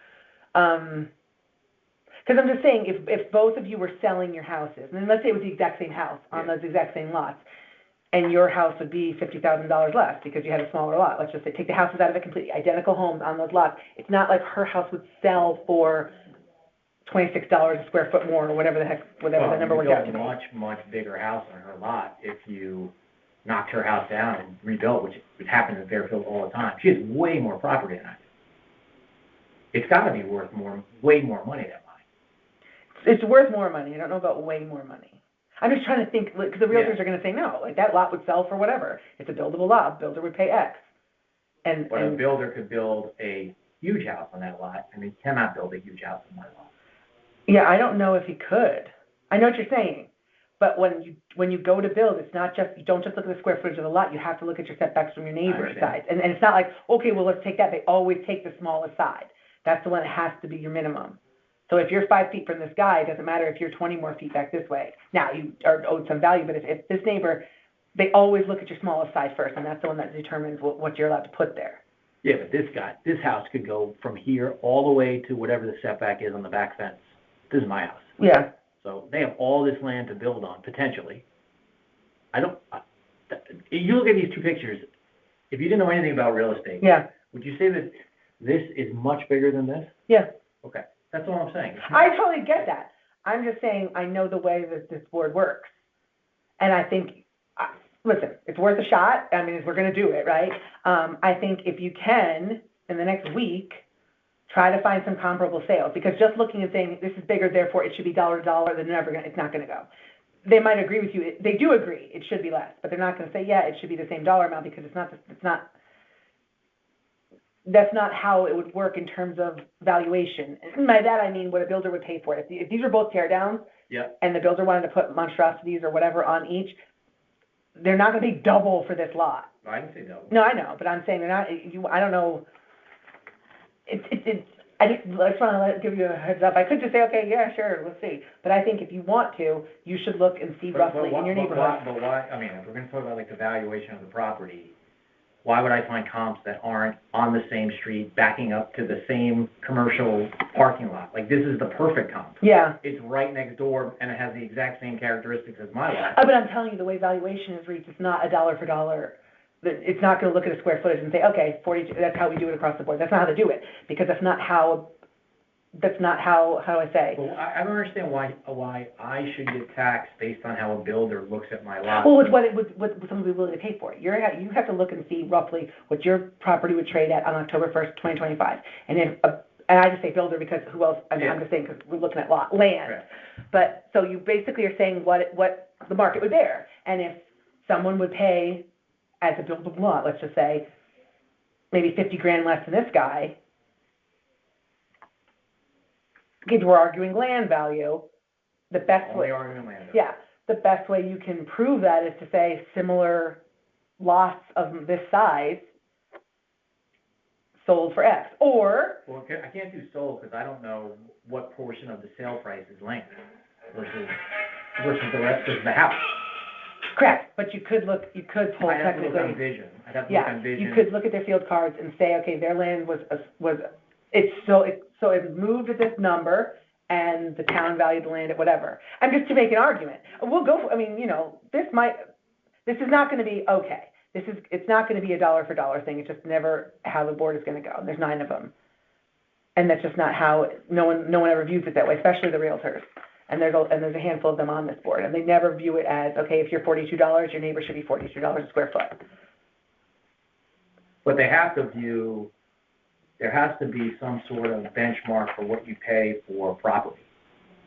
Because I'm just saying, if both of you were selling your houses, and let's say it was the exact same house on those exact same lots, and your house would be $50,000 less because you had a smaller lot. Let's just say, take the houses out of it completely, identical homes on those lots. It's not like her house would sell for $26 a square foot more, or whatever the number worked out to be. Well, you built a much bigger house on her lot if you knocked her house down and rebuilt, which happens in Fairfield all the time. She has way more property than I do. It's got to be worth way more money than mine. It's worth more money. I don't know about way more money. I'm just trying to think, because the realtors are going to say, no, like that lot would sell for whatever. It's a buildable lot. A builder would pay X. But a builder could build a huge house on that lot, and he cannot build a huge house on my lot. Yeah, I don't know if he could. I know what you're saying. But when you go to build, it's not just, you don't just look at the square footage of the lot. You have to look at your setbacks from your neighbor's side. And it's not like, okay, well, let's take that. They always take the smallest side. That's the one that has to be your minimum. So if you're 5 feet from this guy, it doesn't matter if you're 20 more feet back this way. Now, you are owed some value, but if this neighbor, they always look at your smallest side first, and that's the one that determines what you're allowed to put there. Yeah, but this house could go from here all the way to whatever the setback is on the back fence. This is my house. Yeah. So they have all this land to build on, potentially. You look at these two pictures, if you didn't know anything about real estate, would you say that this is much bigger than this? Yeah. Okay. That's all I'm saying. I totally get that. I'm just saying I know the way that this board works. And I think, listen, it's worth a shot. I mean, we're going to do it, right? I think if you can, in the next week, try to find some comparable sales. Because just looking and saying, this is bigger, therefore it should be dollar to dollar, it's not going to go. They might agree with you. They do agree it should be less. But they're not going to say, yeah, it should be the same dollar amount, because that's not how it would work in terms of valuation. And by that, I mean what a builder would pay for it. If these are both tear downs, and the builder wanted to put monstrosities or whatever on each, they're not going to be double for this lot. I didn't say double. No, I know, but I'm saying they're not. I don't know. I just want to give you a heads up. I could just say, okay, yeah, sure, let's see. But I think if you want to, you should look and see roughly in your neighborhood. But why? I mean, if we're going to talk about like the valuation of the property, why would I find comps that aren't on the same street, backing up to the same commercial parking lot? Like, this is the perfect comp. Yeah. It's right next door, and it has the exact same characteristics as my lot. But I'm telling you, the way valuation is reached, it's not a dollar for dollar. It's not going to look at a square footage and say, okay, 42, that's how we do it across the board. That's not how they do it, because that's not how do I say? Well, I don't understand why I should get taxed based on how a builder looks at my lot. Well, it's what someone would be willing to pay for it. You have to look and see roughly what your property would trade at on October 1st, 2025. And I just say builder because who else? I'm just saying because we're looking at land. Right. But so you basically are saying what the market would bear. And if someone would pay as a buildable lot, let's just say maybe 50 grand less than this guy, because we're arguing land value, the best way, Only arguing land. yeah, the best way you can prove that is to say similar lots of this size sold for X, or, Well, I can't do sold because I don't know what portion of the sale price is land versus the rest of the house. correct, but you could pull I'd have to look on technically, vision. I'd have to look yeah, on vision. you could look at their field cards and say, okay, their land it moved at this number, and the town valued the land at whatever. I'm just to make an argument. We'll go for, this is not gonna be okay. It's not gonna be a dollar for dollar thing. It's just never how the board is gonna go. There's 9 of them. And that's just not how, no one ever views it that way, especially the realtors. And there's a handful of them on this board, and they never view it as, okay, if you're $42, your neighbor should be $42 a square foot. But they have to view, there has to be some sort of benchmark for what you pay for property,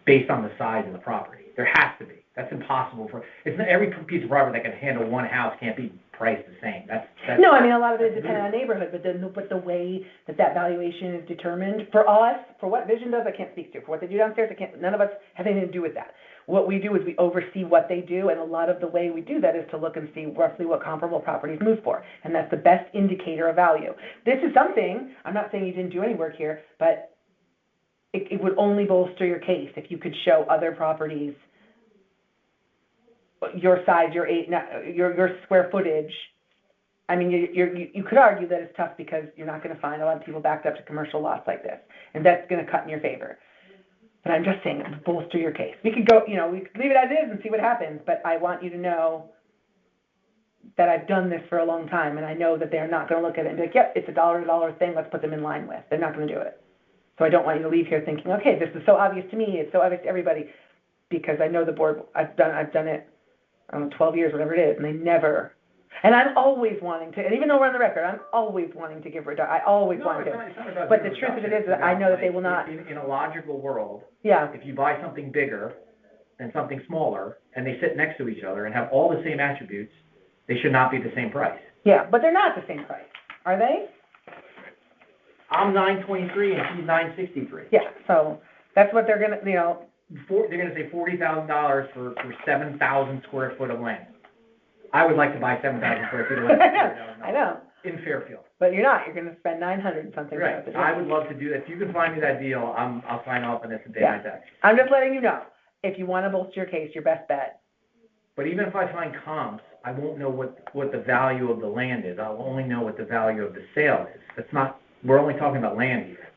based on the size of the property. There has to be. That's impossible it's not every piece of property that can handle one house can't be priced the same. That's No, I mean, a lot of it depends on neighborhood, but the way that valuation is determined, for us, for what Vision does, I can't speak to. For what they do downstairs, none of us have anything to do with that. What we do is we oversee what they do, and a lot of the way we do that is to look and see roughly what comparable properties move for, and that's the best indicator of value. This is something, I'm not saying you didn't do any work here, but it would only bolster your case if you could show other properties your size, your square footage. I mean, you could argue that it's tough because you're not going to find a lot of people backed up to commercial lots like this, and that's going to cut in your favor. But I'm just saying, it would bolster your case. We could go, we could leave it as is and see what happens, but I want you to know that I've done this for a long time, and I know that they're not going to look at it and be like, yep, it's a dollar-to-dollar thing, let's put them in line with. They're not going to do it. So I don't want you to leave here thinking, okay, this is so obvious to me, it's so obvious to everybody, because I know the board, I've done it, 12 years, whatever it is, and they never, and I'm always wanting to, and even though we're on the record, I'm always wanting to give reduction, I always want to. It's not about But the truth of it is that I know that they will not. In a logical world, Yeah. if you buy something bigger and something smaller, and they sit next to each other and have all the same attributes, they should not be the same price. Yeah, but they're not the same price, are they? I'm $923 and she's $963. Yeah, so that's what they're gonna, They're going to say $40,000 for 7,000 square foot of land. I would like to buy 7,000 square feet of land. I know. In Fairfield. But you're not. You're going to spend 900 and something. Right. I would love to do that. If you can find me that deal, I'll sign off on this and pay my tax. I'm just letting you know. If you want to bolster your case, your best bet. But even if I find comps, I won't know what the value of the land is. I'll only know what the value of the sale is. That's not. We're only talking about land here.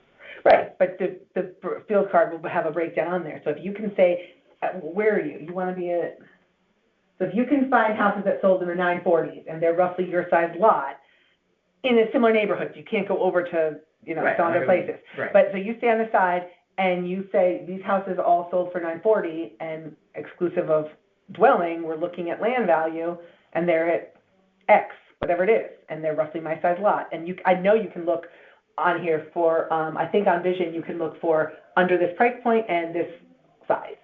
Right, but the field card will have a breakdown on there. So if you can say, where are you? You want to be at. So if you can find houses that sold in the 940s and they're roughly your size lot in a similar neighborhood, you can't go over to Right. some other places. Right. But so you stay on the side and you say these houses all sold for 940 and exclusive of dwelling, we're looking at land value and they're at X, whatever it is, and they're roughly my size lot. And I know you can look on here for, I think on Vision you can look for under this price point and this size.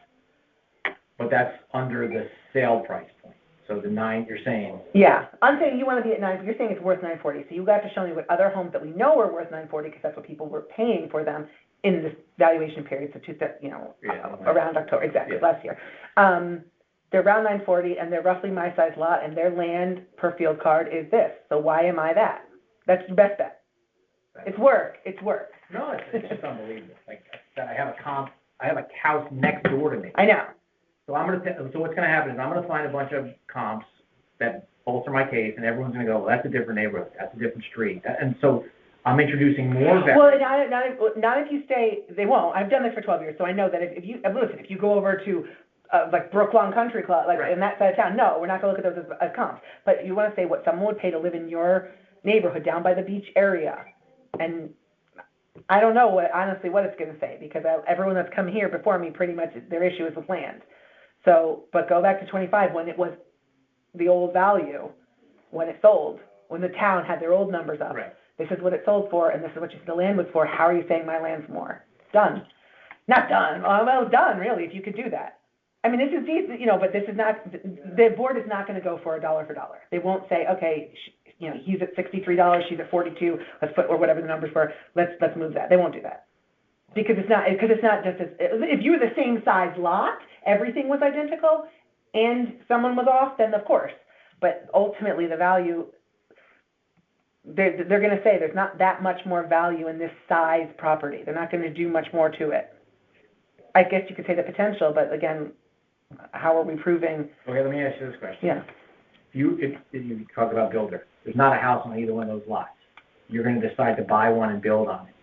But that's under the sale price point. So the 9, you're saying. Yeah, I'm saying you want to be at 9, you're saying it's worth 940. So you got to show me what other homes that we know are worth 940 because that's what people were paying for them in this valuation period. So around October, exactly, last year. They're around 940 and they're roughly my size lot and their land per field card is this. So why am I that? That's your best bet. It's work. No, it's just unbelievable. Like I have a house next door to me. I know. So what's going to happen is I'm going to find a bunch of comps that bolster my case, and everyone's going to go, well, that's a different neighborhood, that's a different street, and so I'm introducing more value. Well, not if you stay. They won't. I've done this for 12 years, so I know that if you go over to like Brooklawn Country Club, like right. in that side of town, no, we're not going to look at those as comps. But you want to say what someone would pay to live in your neighborhood down by the beach area, and I don't know honestly what it's going to say because everyone that's come here before me pretty much their issue is with land. So, but go back to 25 when it was the old value, when it sold, when the town had their old numbers up. Right. This is what it sold for, and this is what you said the land was for. How are you saying my land's more? Done. Not done. Well, done, really, if you could do that. I mean, this is, but this is not, the board is not going to go for a dollar for dollar. They won't say, okay, he's at $63, she's at 42, let's put, or whatever the numbers were, let's move that. They won't do that. Because it's not just, if you were the same size lot, everything was identical, and someone was off, then of course. But ultimately, the value, they're going to say there's not that much more value in this size property. They're not going to do much more to it. I guess you could say the potential, but again, how are we proving? Okay, let me ask you this question. Yeah. If you talk about builder, there's not a house on either one of those lots. You're going to decide to buy one and build on it.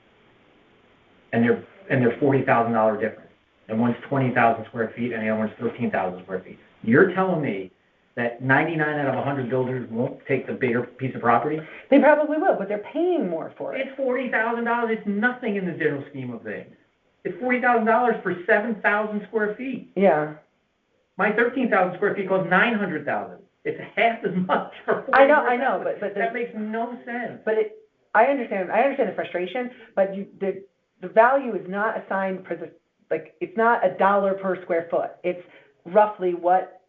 And they're $40,000 difference. And one's 20,000 square feet and the other one's 13,000 square feet. You're telling me that 99 out of 100 builders won't take the bigger piece of property? They probably will, but they're paying more for it. It's $40,000. It's nothing in the general scheme of things. It's $40,000 for 7,000 square feet. Yeah. My 13,000 square feet costs $900,000. It's half as much for $40,000. I know, but that makes no sense. But I understand the frustration, but the value is not assigned for it's not $1 per square foot. It's roughly what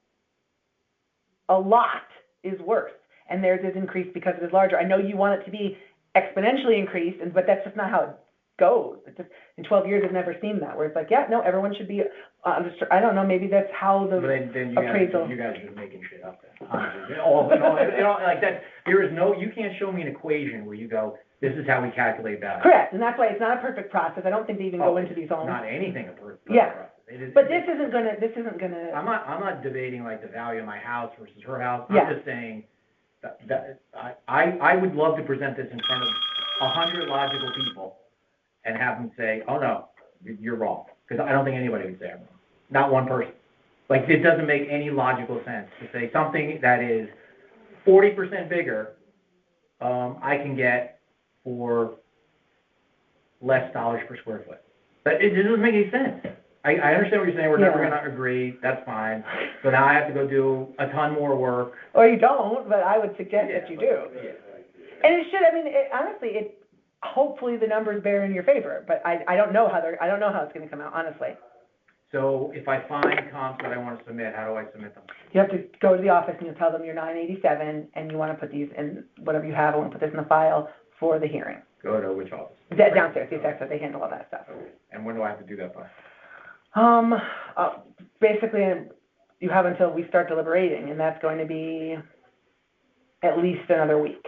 a lot is worth, and theirs is increased because it is larger. I know you want it to be exponentially increased, but that's just not how it goes. It's just, in 12 years, I've never seen that, where it's like, yeah, no, everyone should be, I don't know, maybe that's how the then appraisal. You guys are making shit up then. Honestly. Like that, you can't show me an equation where you go, this is how we calculate value. Correct, and that's why it's not a perfect process. I don't think they even go into these homes. Not anything a perfect process. Yeah. But this isn't gonna. I'm not debating like the value of my house versus her house. I'm Yeah. just saying that I would love to present this in front of 100 logical people and have them say, oh no, you're wrong. Because I don't think anybody would say I'm wrong. Not one person. Like, it doesn't make any logical sense to say something that is 40% bigger, I can get for less dollars per square foot. But it doesn't make any sense. I understand what you're saying. We're never going to agree. That's fine. So now I have to go do a ton more work. Or you don't, but I would suggest that you do. Yeah. And it should. I mean, honestly, hopefully the numbers bear in your favor. But I don't know how it's going to come out, honestly. So if I find comps that I want to submit, how do I submit them? You have to go to the office and you tell them you're 987 and you want to put these in whatever you have. I want to put this in the file for the hearing. Go to which office? Downstairs, the executive, they handle all that stuff. Okay. And when do I have to do that by? Basically, you have until we start deliberating, and that's going to be at least another week.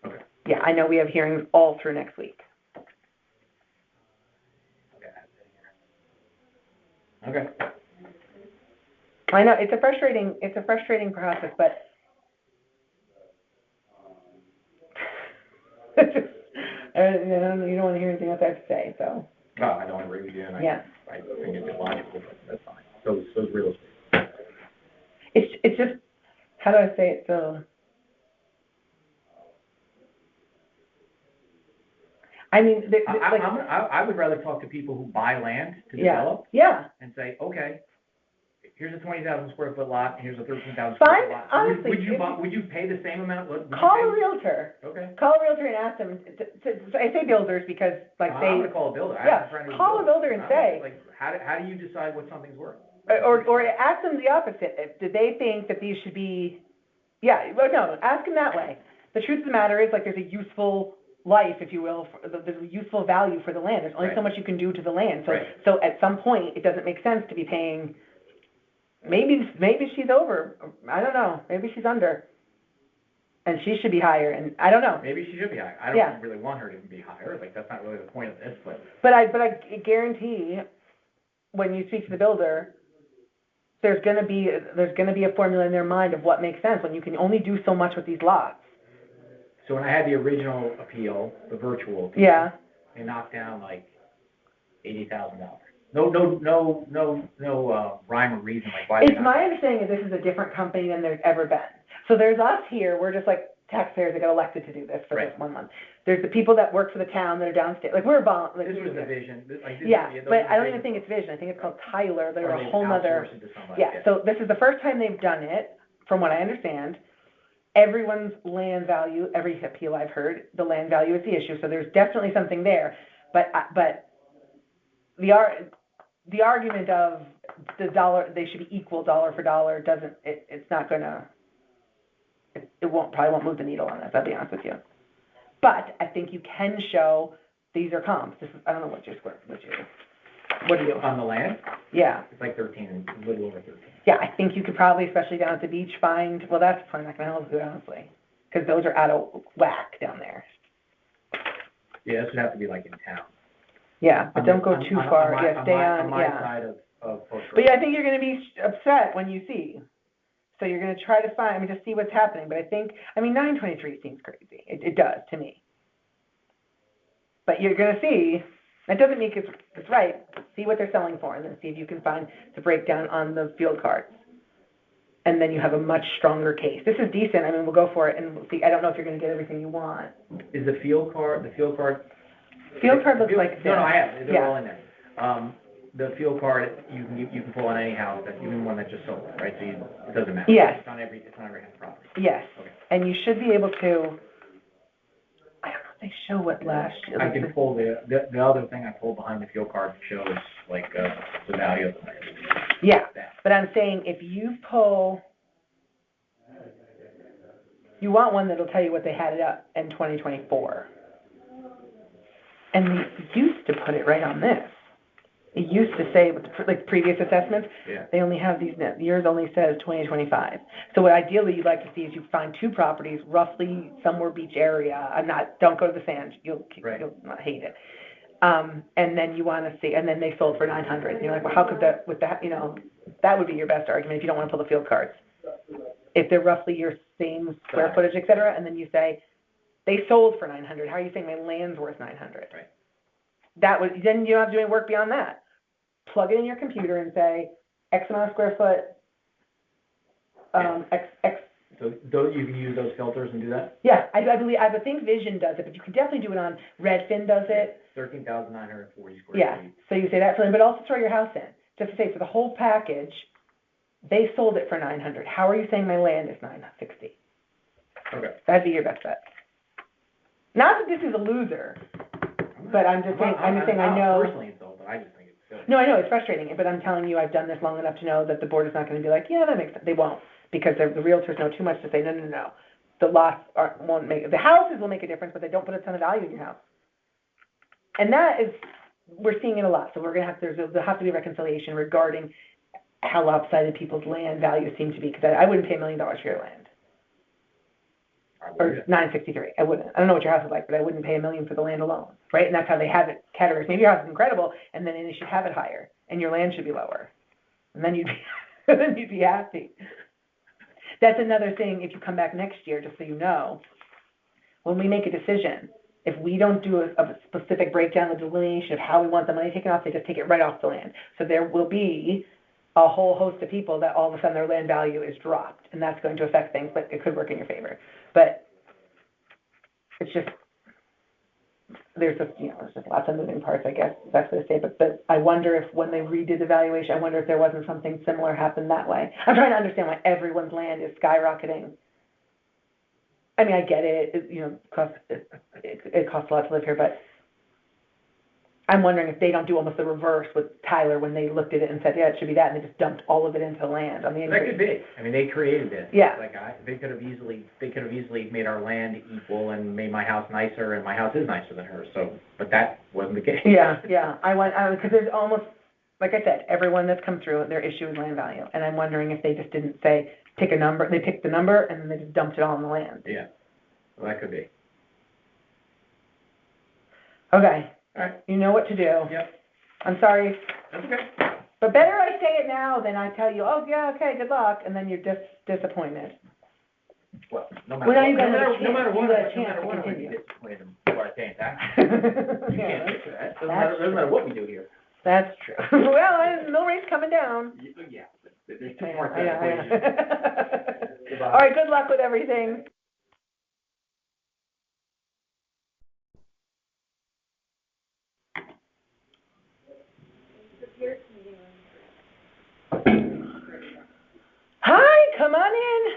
Okay. Yeah, I know we have hearings all through next week. Okay. I know it's a frustrating process, but you don't want to hear anything else I have to say, so. No, I don't agree with you, and Yeah. I think it's illogical, but that's fine. So real estate. It's just, how do I say it so? I mean, I would rather talk to people who buy land to develop. Yeah. And say, okay, here's a 20,000 square foot lot, and here's a 13,000 square Fine, foot lot. honestly. Would you pay the same amount? Call a realtor. Okay. Call a realtor and ask them. I say builders because, I'm going to call a builder. I have a friend who's call a builder and say. Like, how do you decide what something's worth? Or ask them the opposite. Do they think that these should be? Yeah. No. Ask them that way. The truth of the matter is, there's a useful life, if you will, there's a useful value for the land. There's only so much you can do to the land. So at some point, it doesn't make sense to be paying. Maybe she's over. I don't know. Maybe she's under. And she should be higher. And I don't know. Maybe she should be higher. I don't really want her to be higher. Like, that's not really the point of this. But I guarantee, when you speak to the builder, there's gonna be a formula in their mind of what makes sense when you can only do so much with these lots. So when I had the original appeal, the virtual appeal, they knocked down like $80,000. No rhyme or reason like why. It's my understanding that this is a different company than there's ever been. So there's us here. We're just like taxpayers that got elected to do this for this 1 month. There's the people that work for the town that are downstairs. Like, we're this was the vision. But I don't even think it's Vision. I think it's called Tyler. They're a whole other. So this is the first time they've done it, from what I understand. Everyone's land value, every appeal I've heard, the land value is the issue. So there's definitely something there. But the argument of the dollar, they should be equal dollar for dollar, it's not gonna. it probably won't move the needle on this, I'll be honest with you. But I think you can show, these are comps, I don't know what do you? On the land, Yeah, it's like 13, a little over 13. yeah, I think you could probably, especially down at the beach, find, well, that's probably not gonna help you, honestly, because those are out of whack down there. Yeah, this would have to be like in town. Yeah, but don't go too far, yeah, stay on my yeah. side of Post But Road. yeah, I think you're gonna be upset when you see. So you're gonna try to find, just see what's happening, but I think, 923 seems crazy, it does to me. But you're gonna see, that doesn't mean it's right, see what they're selling for, and then see if you can find the breakdown on the field cards. And then you have a much stronger case. This is decent, we'll go for it, and we'll see, I don't know if you're gonna get everything you want. Is the field card? Field card looks like this. No, I have, they're Yeah. all in there. The field card, you can pull on any house, even one that just sold, right? So it doesn't matter. Yes. It's not every house property. Yes, Okay. and you should be able to, I don't know if they show what last year. I can pull the other thing I pulled behind the field card shows like, the value of the land. Yeah, but I'm saying if you pull, you want one that'll tell you what they had it up in 2024. And they used to put it right on this. It used to say, with the previous assessments, Yeah. they only have these, yours only says 2025. So what ideally you'd like to see is you find two properties, roughly somewhere beach area. Don't go to the sand, you'll not hate it. And then you want to see, and then they sold for 900. You're like, well, how could that, with that, that would be your best argument if you don't want to pull the field cards. If they're roughly your same square footage, et cetera, and then you say, they sold for 900, how are you saying my land's worth 900? Right. Then you don't have to do any work beyond that. Plug it in your computer and say, X amount of square foot, X. So those, you can use those filters and do that? Yeah, I think Vision does it, but you can definitely do it on, Redfin does it. 13,940 square Yeah, feet. so you say that for them, but also throw your house in. Just to say, for the whole package, they sold it for 900. How are you saying my land is 960? Okay. That'd be your best bet. Not that this is a loser, but I'm just saying, I know. Personally insulted, I just think it's silly. No, I know, it's frustrating, but I'm telling you, I've done this long enough to know that the board is not gonna be like, yeah, that makes sense. They won't, because the realtors know too much to say, no. The lots won't make, the houses will make a difference, but they don't put a ton of value in your house. And that is, we're seeing it a lot, so we're gonna have, there'll have to be a reconciliation regarding how lopsided people's land values seem to be, because I wouldn't pay $1 million for your land. Or 963, I wouldn't. I don't know what your house is like, but I wouldn't pay $1 million for the land alone, right? And that's how they have it categorized. Maybe your house is incredible, and then they should have it higher, and your land should be lower, and then you'd be happy. That's another thing. If you come back next year, just so you know, when we make a decision, if we don't do a specific breakdown, the delineation of how we want the money taken off, they just take it right off the land. So there will be a whole host of people that all of a sudden their land value is dropped, and that's going to affect things, but it could work in your favor. But it's just, there's just lots of moving parts, I guess, that's what I say. But I wonder if when they redid the valuation, I wonder if there wasn't something similar happened that way. I'm trying to understand why everyone's land is skyrocketing. I get it, it costs a lot to live here, but I'm wondering if they don't do almost the reverse with Tyler when they looked at it and said, yeah, it should be that, and they just dumped all of it into land. That could be. They created this. Yeah. They could have easily made our land equal and made my house nicer, and my house is nicer than hers. So, but that wasn't the case. Yeah. Because there's almost, like I said, everyone that's come through, their issue is land value, and I'm wondering if they just didn't say pick a number. They picked the number and then they just dumped it all in the land. Yeah. Well, that could be. Okay. All right. You know what to do. Yep. I'm sorry. That's okay. But better I say it now than I tell you, oh, yeah, okay, good luck, and then you're disappointed. Well, no Well, now matter you've what, got no matter what, to I'm continue. disappointed before I pay taxes. You Yeah, can't answer that. Doesn't matter what we do here. that's true. Well, and mill rate's coming down. Yeah, there's two parts I to know. that equation. Goodbye. All right, good luck with everything. Hi, come on in.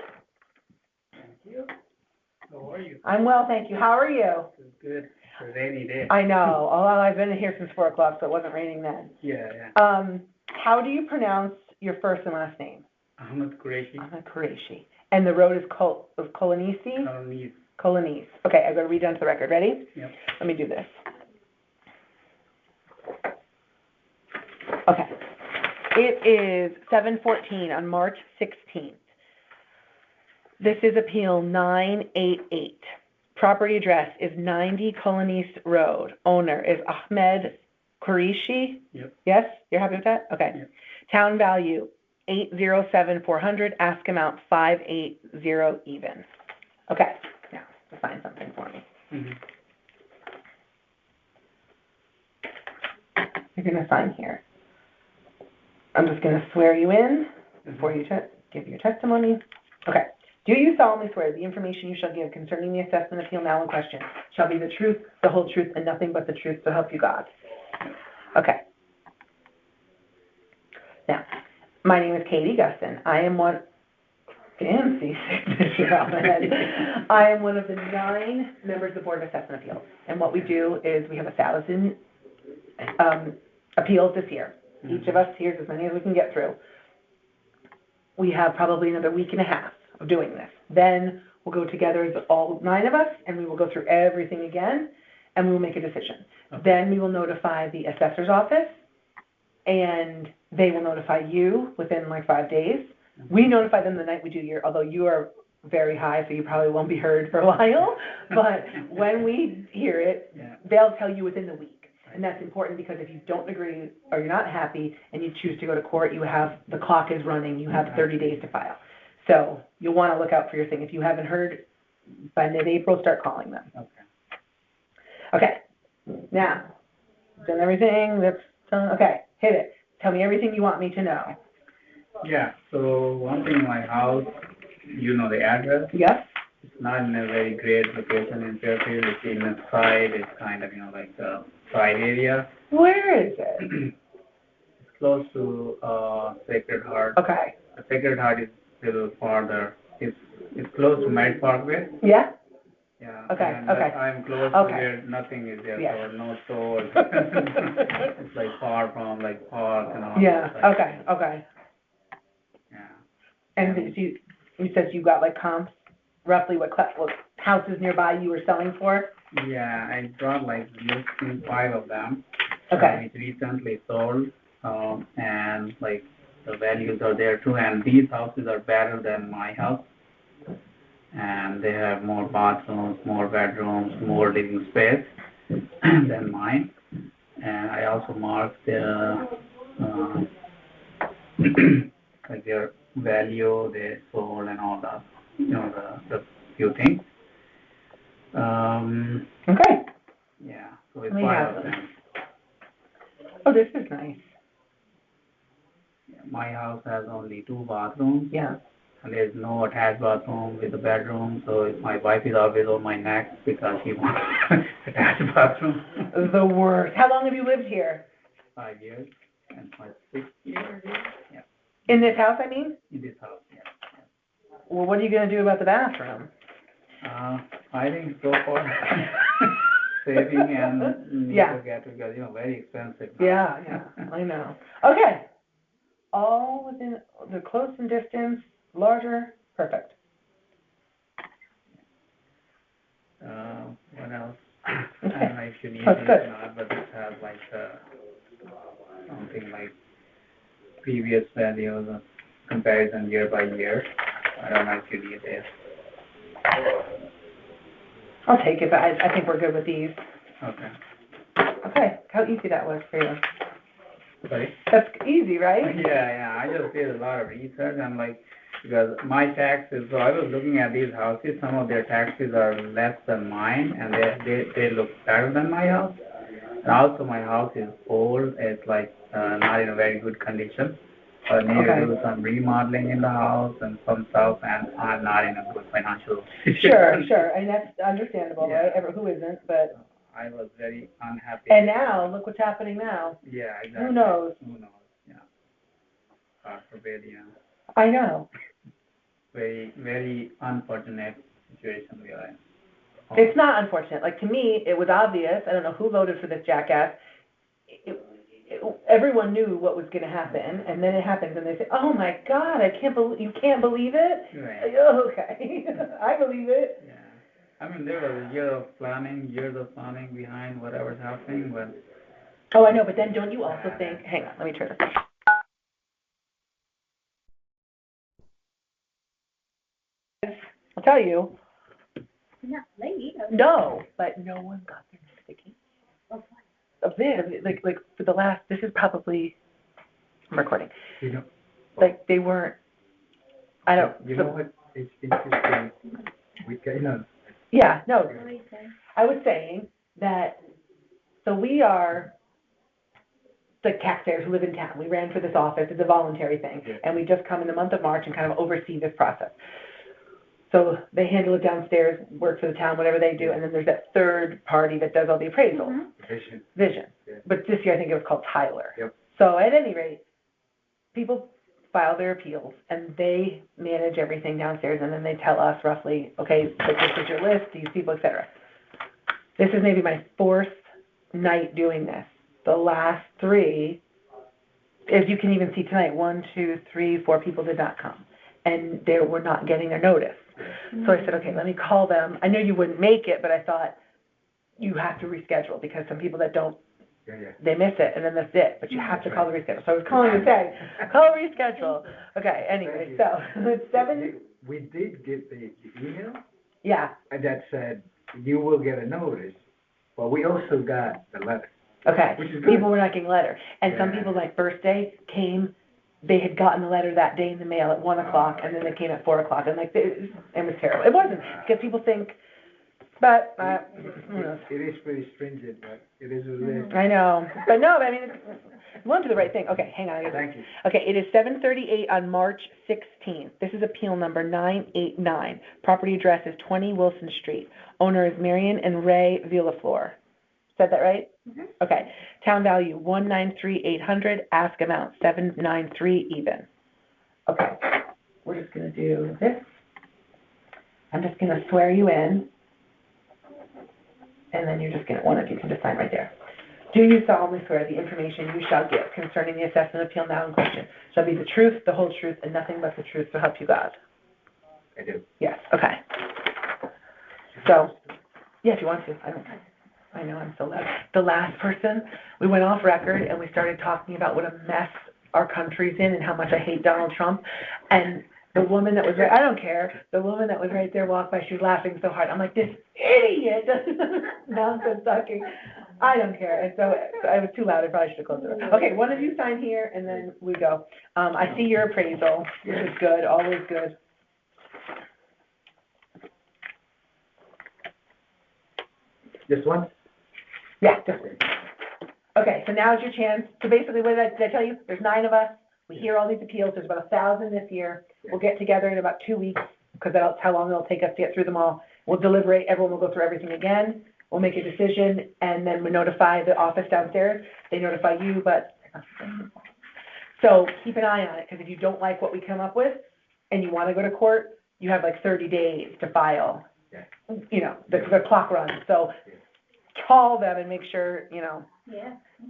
How are you? I'm well, thank you. How are you? Good. It's a rainy day. I know. Oh, I've been here since 4 o'clock, so it wasn't raining then. Yeah. How do you pronounce your first and last name? Ahmed Qureshi. Ahmed Qureshi. And the road is Colonese? Colonese. Okay, I'm going to read down to the record. Ready? Yep. Let me do this. Okay. It is 7:14 on March 16th. This is Appeal 988. Property address is 90 Colonese Road. Owner is Ahmed Qureshi. Yep. Yes? You're happy with that? Okay. Yep. Town value, $807,400. Ask amount, $580 even. Okay. Now, sign something for me. Mm-hmm. You're going to sign here. I'm just going to swear you in before you give your testimony. Okay. Do you solemnly swear the information you shall give concerning the assessment appeal now in question shall be the truth, the whole truth, and nothing but the truth, so help you God? Okay. Now, my name is Katie Gustin. I am one... Fancy signature on my head. I am one of the 9 members of the Board of Assessment Appeals. And what we do is we have 1,000 appeals this year. Each of us hears as many as we can get through. We have probably another week and a half of doing this. Then we'll go together as all 9 of us, and we will go through everything again, and we will make a decision. Okay. Then we will notify the assessor's office, and they will notify you within like 5 days. We notify them the night we do although you are very high, so you probably won't be heard for a while, but when we hear it, they'll tell you within the week. And that's important because if you don't agree or you're not happy and you choose to go to court, the clock is running, you have 30 days to file. So you'll want to look out for your thing. If you haven't heard by mid-April, start calling them. Okay. Now, done everything that's done? Okay, hit it. Tell me everything you want me to know. Yeah, so one thing, my house, you know the address. Yes? It's not in a very great location in Fairfield. It's in the side. It's kind of, like the side area. Where is it? It's close to Sacred Heart. Okay. The Sacred Heart is a little farther. It's close to Med Parkway. Yeah? Yeah. Okay, And okay. I'm close Okay. to there. Nothing is there. Yeah. So no stores. It's like far from like park and all. Yeah, that. okay. Yeah. And you said you got like comps, roughly what houses nearby you were selling for? Yeah, I brought like listing 5 of them. Okay. Which recently sold, and like the values are there too. And these houses are better than my house, and they have more bathrooms, more bedrooms, more living space than mine. And I also marked the like their value, they sold, and all that. The few things. Okay. Yeah, so it's We 5 have of them. them. Oh, this is nice. Yeah, my house has only 2 bathrooms. Yeah. And there's no attached bathroom with the bedroom, so my wife is always on my neck because she wants attached bathroom. The worst. How long have you lived here? 5 years, and my 6th year. Yeah, In this house, I mean? in this house. Yeah. Well, what are you going to do about the bathroom? I think so far saving and need to get because very expensive. Now. Yeah, I know. Okay. All within the close in distance, larger, perfect. What else? Okay. I don't know if you need That's it good. or not, but it has like something like previous values of comparison year by year. I don't know if you need it. I'll take it, but I think we're good with these. Okay. Okay, how easy that was for you. Sorry? That's easy, right? Yeah. I just did a lot of research and because my taxes, so I was looking at these houses, some of their taxes are less than mine and they look better than my house. And also my house is old, it's not in a very good condition. I need to do some remodeling in the house and some stuff, and I'm not in a good financial situation. Sure, and that's understandable, right? Who isn't, but... I was very unhappy. And now, look what's happening now. Yeah, exactly. Who knows? Yeah. God forbid, I know. Very, very unfortunate situation we are in. It's not unfortunate. To me, it was obvious. I don't know who voted for this jackass. It everyone knew what was gonna happen, and then it happens, and they say, oh my God, you can't believe it? Right. Oh, okay, I believe it. Yeah. I mean, there was years of planning behind whatever's happening, but. Oh, I know, but then don't you also think, hang on, let me turn this. I'll tell you, Not late. no, but no one got their notification of this, like, for the last, this is probably, I'm recording, You know, like, they weren't, I don't. you know what, it's interesting, Yeah, no, I was saying that, so we are the taxpayers who live in town. We ran for this office, it's a voluntary thing, Yeah. and we just come in the month of March and kind of oversee this process. So they handle it downstairs, work for the town, whatever they do, and then there's that third party that does all the appraisal. Vision. Yeah. But this year I think it was called Tyler. Yep. So at any rate, people file their appeals and they manage everything downstairs, and then they tell us roughly, okay, like this is your list, these people, et cetera. This is maybe my fourth night doing this. The last three, as you can even see tonight, 1, 2, 3, 4 people did not come, and they were not getting their notice. So I said, okay, let me call them. I knew you wouldn't make it, but I thought you have to reschedule, because some people that don't, they miss it, and then that's it. But you have to call the reschedule. So I was calling to say, call reschedule. Okay, anyway, so it's 7. We did get the email Yeah, that said, you will get a notice, but we also got the letter. okay. Which is good. People were not getting letter. And some Yeah. people, like, first day came, they had gotten the letter that day in the mail at 1 o'clock, and then they came at 4 o'clock, and like, it was terrible. It wasn't, because people think, but, who knows? It is pretty stringent, but it is what it is. I know, but no, I mean, it's one to the right thing. Okay, hang on. Thank you. Okay, it is 7:38 on March 16th. This is appeal number 989. Property address is 20 Wilson Street. Owner is Marion and Ray Villaflor. Said that right? Mhm. Okay. Town value 193,800. Ask amount 793 even. Okay. We're just gonna do this. I'm just gonna swear you in. And then you're just gonna, one of you can just sign right there. Do you solemnly swear the information you shall give concerning the assessment appeal now in question shall be the truth, the whole truth, and nothing but the truth, so help you God? I do. Yes, okay. So, yeah, if you want to, I know I'm so loud. The last person, we went off record and we started talking about what a mess our country's in and how much I hate Donald Trump. And the woman that was right, I don't care, the woman that was right there walked by, she was laughing so hard. I'm like, this idiot, nonsense talking. I don't care. And so I was too loud, I probably should have closed it. Okay, one of you sign here and then we go. I see your appraisal, which is good, always good. This one? Yeah, just, okay, so now's your chance. So basically, what did I tell you? There's 9 of us. We hear all these appeals. There's about 1,000 this year. We'll get together in about 2 weeks, because that's how long it'll take us to get through them all. We'll deliberate. Everyone will go through everything again. We'll make a decision, and then we notify the office downstairs. They notify you, but, so keep an eye on it, because if you don't like what we come up with, and you want to go to court, you have like 30 days to file. Yeah. You know, the clock runs. So call them and make sure, Yeah.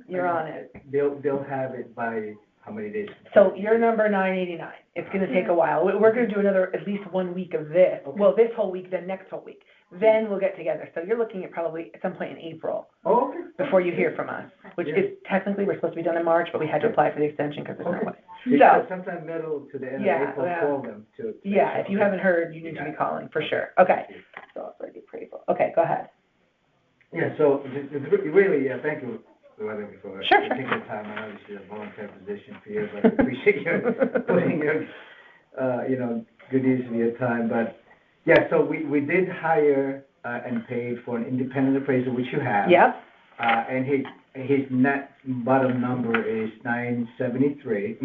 you're on it. They'll have it by how many days? So you're number 989. It's gonna take a while. We're gonna do another, at least 1 week of this. Okay. Well, this whole week, then next whole week. Then we'll get together. So you're looking at probably at some point in April Oh, okay. before you hear from us, which is technically, we're supposed to be done in March, but we had to apply for the extension because there's no way. So sometime middle to the end of Yeah, April, yeah. call them to. Yeah, if you haven't heard, you need to be calling, for sure. Okay. So I'll start the appraisal. Okay, go ahead. Yeah, so really, thank you, Loretta, for Sure. taking the time. I know this is a volunteer position for you, but I appreciate you putting your, good use of your time. But, yeah, so we did hire and paid for an independent appraiser, which you have. Yep. And his net bottom number is 793.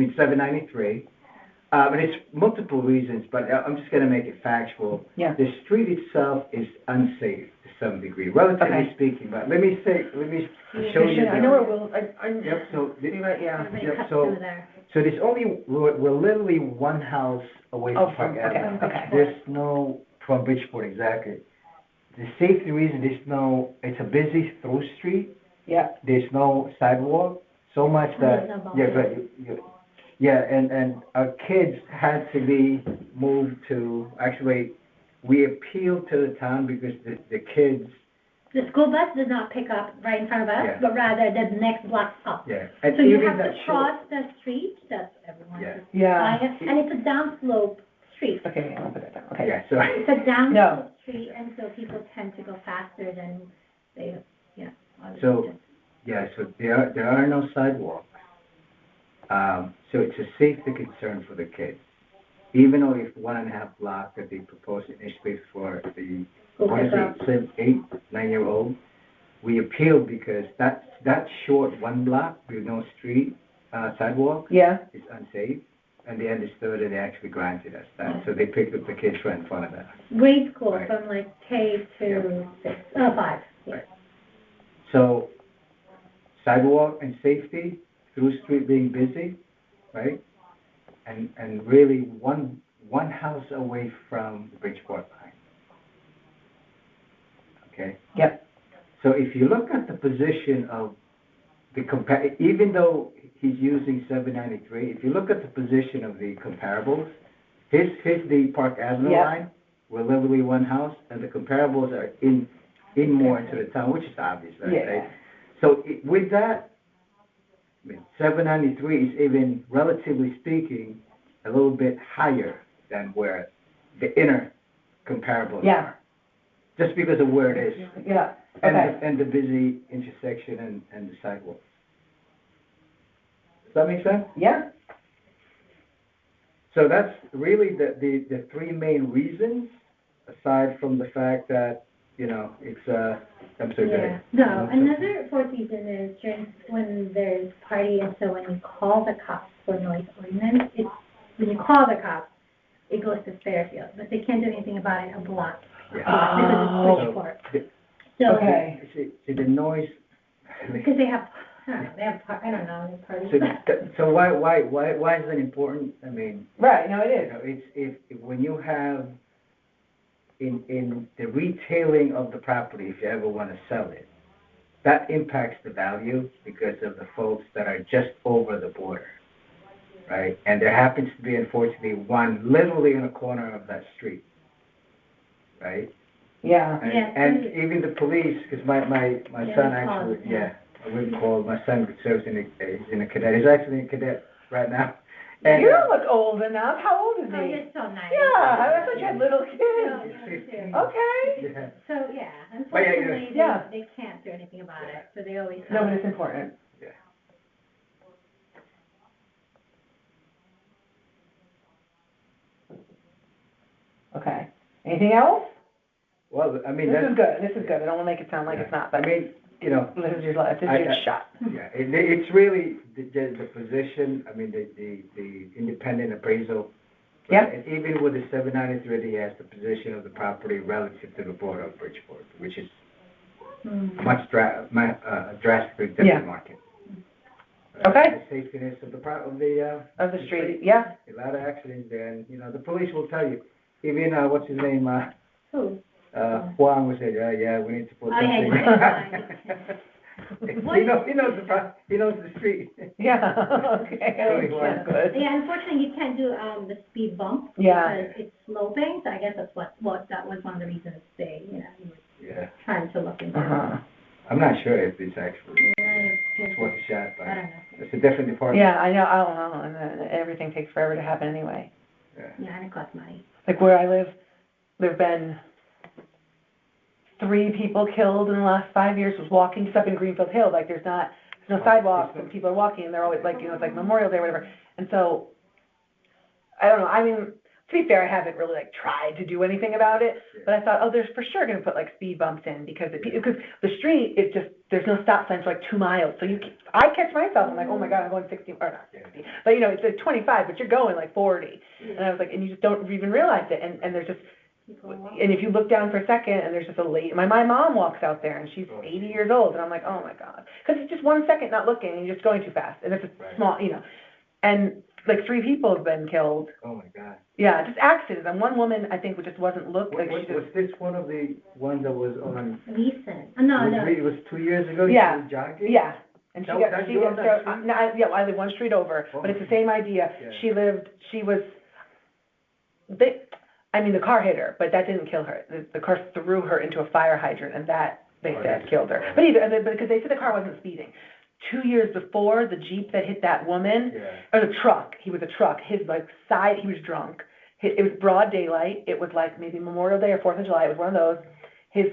And it's multiple reasons, but I'm just gonna make it factual. Yeah. The street itself is unsafe to some degree, relatively Okay. speaking, but let me show you. I know where Will, Yep, so, see right, yeah. yep, so there's only, we're literally one house away Oh, from Park okay, Avenue. okay. There's no, from Bridgeport, exactly. The safety reason, it's a busy through street, Yeah, there's no sidewalk, so much that, There's no yeah, boundary. but yeah, and our kids had to be moved to, actually, we appealed to the town because the kids, The school bus does not pick up right in front of us, Yeah. but rather the next block up. yeah. And So you even have to that short- cross the street, that's everyone. Yeah. Yeah. And it's a downslope street. Okay, I'll put it down, okay. Yeah, so, It's a No. downslope street, and so people tend to go faster than they, yeah. So- yeah, so there are no sidewalks. So it's a safety concern for the kids. Even though if 1.5 block that they proposed initially for the, School what is pickup. it, 8, 9-year-old, we appealed because that short 1 block with no street, sidewalk Yeah, is unsafe. And they understood and they actually granted us that. So they picked up the kids right in front of us. Grade school Right. from like K to 5. Yeah. Right. So sidewalk and safety, through street being busy, right? And really one house away from the Bridgeport line. Okay? Yep. So if you look at the position of the even though he's using 793, if you look at the position of the comparables, here's the Park Avenue Yep. line, we're literally one house, and the comparables are in more into the town, which is obvious, right? yeah, So with that, I mean, 793 is even, relatively speaking, a little bit higher than where the inner comparables Yeah. are. Just because of where it is. yeah, And okay. and the busy intersection and the sidewalk. Does that make sense? Yeah, So that's really the 3 main reasons, aside from the fact that, it's, I'm sorry, go Yeah. ahead. No, another fourth reason is during, when there's party, and so when you call the cops for noise ordinance, when you call the cops, it goes to Fairfield, but they can't do anything about it a block. Yeah. Because it's Bridgeport. So, okay. See, the noise, because they have, I don't know, parties. so why is that important? I mean, Right, no, it is. it's if when you have in the retailing of the property, if you ever want to sell it, that impacts the value because of the folks that are just over the border, right? And there happens to be, unfortunately, one literally in a corner of that street, right? Yeah, And even the police, because my Yeah, son they actually, called, yeah. I wouldn't call, my son serves he's in a cadet, he's actually in cadet right now. And, you don't look old enough, how old is Oh, he? you're so nice. Yeah, I thought you had little No, kids. you too. Okay. Yeah. So, yeah, But yeah, unfortunately, yeah. they can't do anything about it, so they always. No, but it's important. Yeah. Okay. Anything else? Well, I mean, This that's. is good, this is good, I don't wanna make it sound like it's not, I but mean, this is your life, this is your shot. yeah, it's really the position, I mean, the independent appraisal. Yep. And even with the 793, he has the position of the property relative to the border of Bridgeport, which is much drastically Yeah. different market. Okay. The safetiness of Of the street, yeah, a lot of accidents there, and, the police will tell you, even, what's his name, Who? Huang was saying, yeah, we need to put Oh, yeah, something. What? He knows the street. yeah, okay, Really yeah, good. Yeah, unfortunately, you can't do, the speed bump. Yeah. Because it's sloping, so I guess that's what that was one of the reasons they, you were Yeah, trying to look into. Uh-huh. I'm not sure if it's actually, Yeah, it's worth a shot, I but don't know. it's a different department. Yeah, I know, and then everything takes forever to happen anyway. Yeah, and it costs money. Like where I live, there've been 3 people killed in the last 5 years was walking, just up in Greenfield Hill, like there's no sidewalks, and people are walking, and they're always like, it's like Memorial Day or whatever, and so, I don't know, I mean, to be fair, I haven't really like tried to do anything about it, but I thought, there's for sure gonna put like speed bumps in, because the street is just, there's no stop signs for like 2 miles, so I catch myself, I'm like, oh my God, I'm going 60, or not 60, but it's like 25, but you're going like 40, and I was like, and you just don't even realize it, and there's just, and if you look down for a second and there's just a lady, my mom walks out there and she's 80 years old, and I'm like, oh my God, because it's just 1 second not looking and you're just going too fast, and it's a small, and like 3 people have been killed. Oh my God. Yeah, just accidents, and one woman I think just wasn't looked like she Was just. this one of the ones that was on? Recent. No. It was 2 years ago? Yeah. You were jogging? Yeah, And That- that- she you're on that so, street? no, I live one street over, but it's the same idea. Yeah. She was, the car hit her, but that didn't kill her. The car threw her into a fire hydrant, and that, they said, killed her. But because they said the car wasn't speeding. 2 years before, the Jeep that hit that woman, Yeah. or the truck, he was a truck, his side, he was drunk. It was broad daylight, it was like maybe Memorial Day or 4th of July, it was one of those. His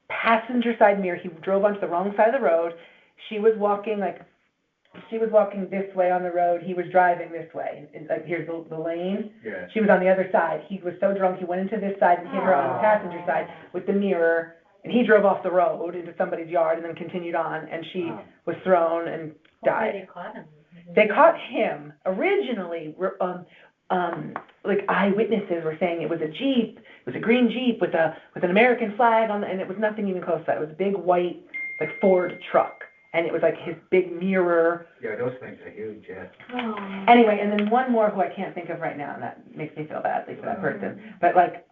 passenger side mirror, he drove onto the wrong side of the road. She was walking this way on the road, he was driving this way, and here's the lane. Yeah. She was on the other side, he was so drunk, he went into this side and hit her on the passenger side with the mirror, and he drove off the road into somebody's yard and then continued on, and she was thrown and died. Hopefully they caught him. They caught him. Originally, eyewitnesses were saying it was a Jeep, it was a green Jeep with an American flag on and it was nothing even close to that. It was a big white, Ford truck, and it was his big mirror. Yeah, those things are huge, yeah. Oh. Anyway, and then one more who I can't think of right now, and that makes me feel badly for that person. But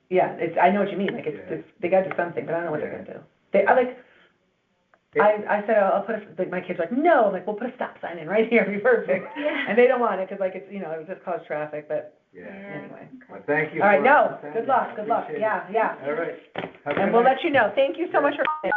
yeah, I know what you mean. It's they got to do something, but I don't know what they're gonna do. I said I'll put my kids are like, no. I'm like, we'll put a stop sign in right here, it'll be perfect. Yeah. And they don't want it because it's it would just cause traffic. But Yeah. anyway. Well, thank you. All right, for no. understanding. Good luck. Appreciate it. Yeah. All right. Have a And good we'll night. let you know. Thank you so much for.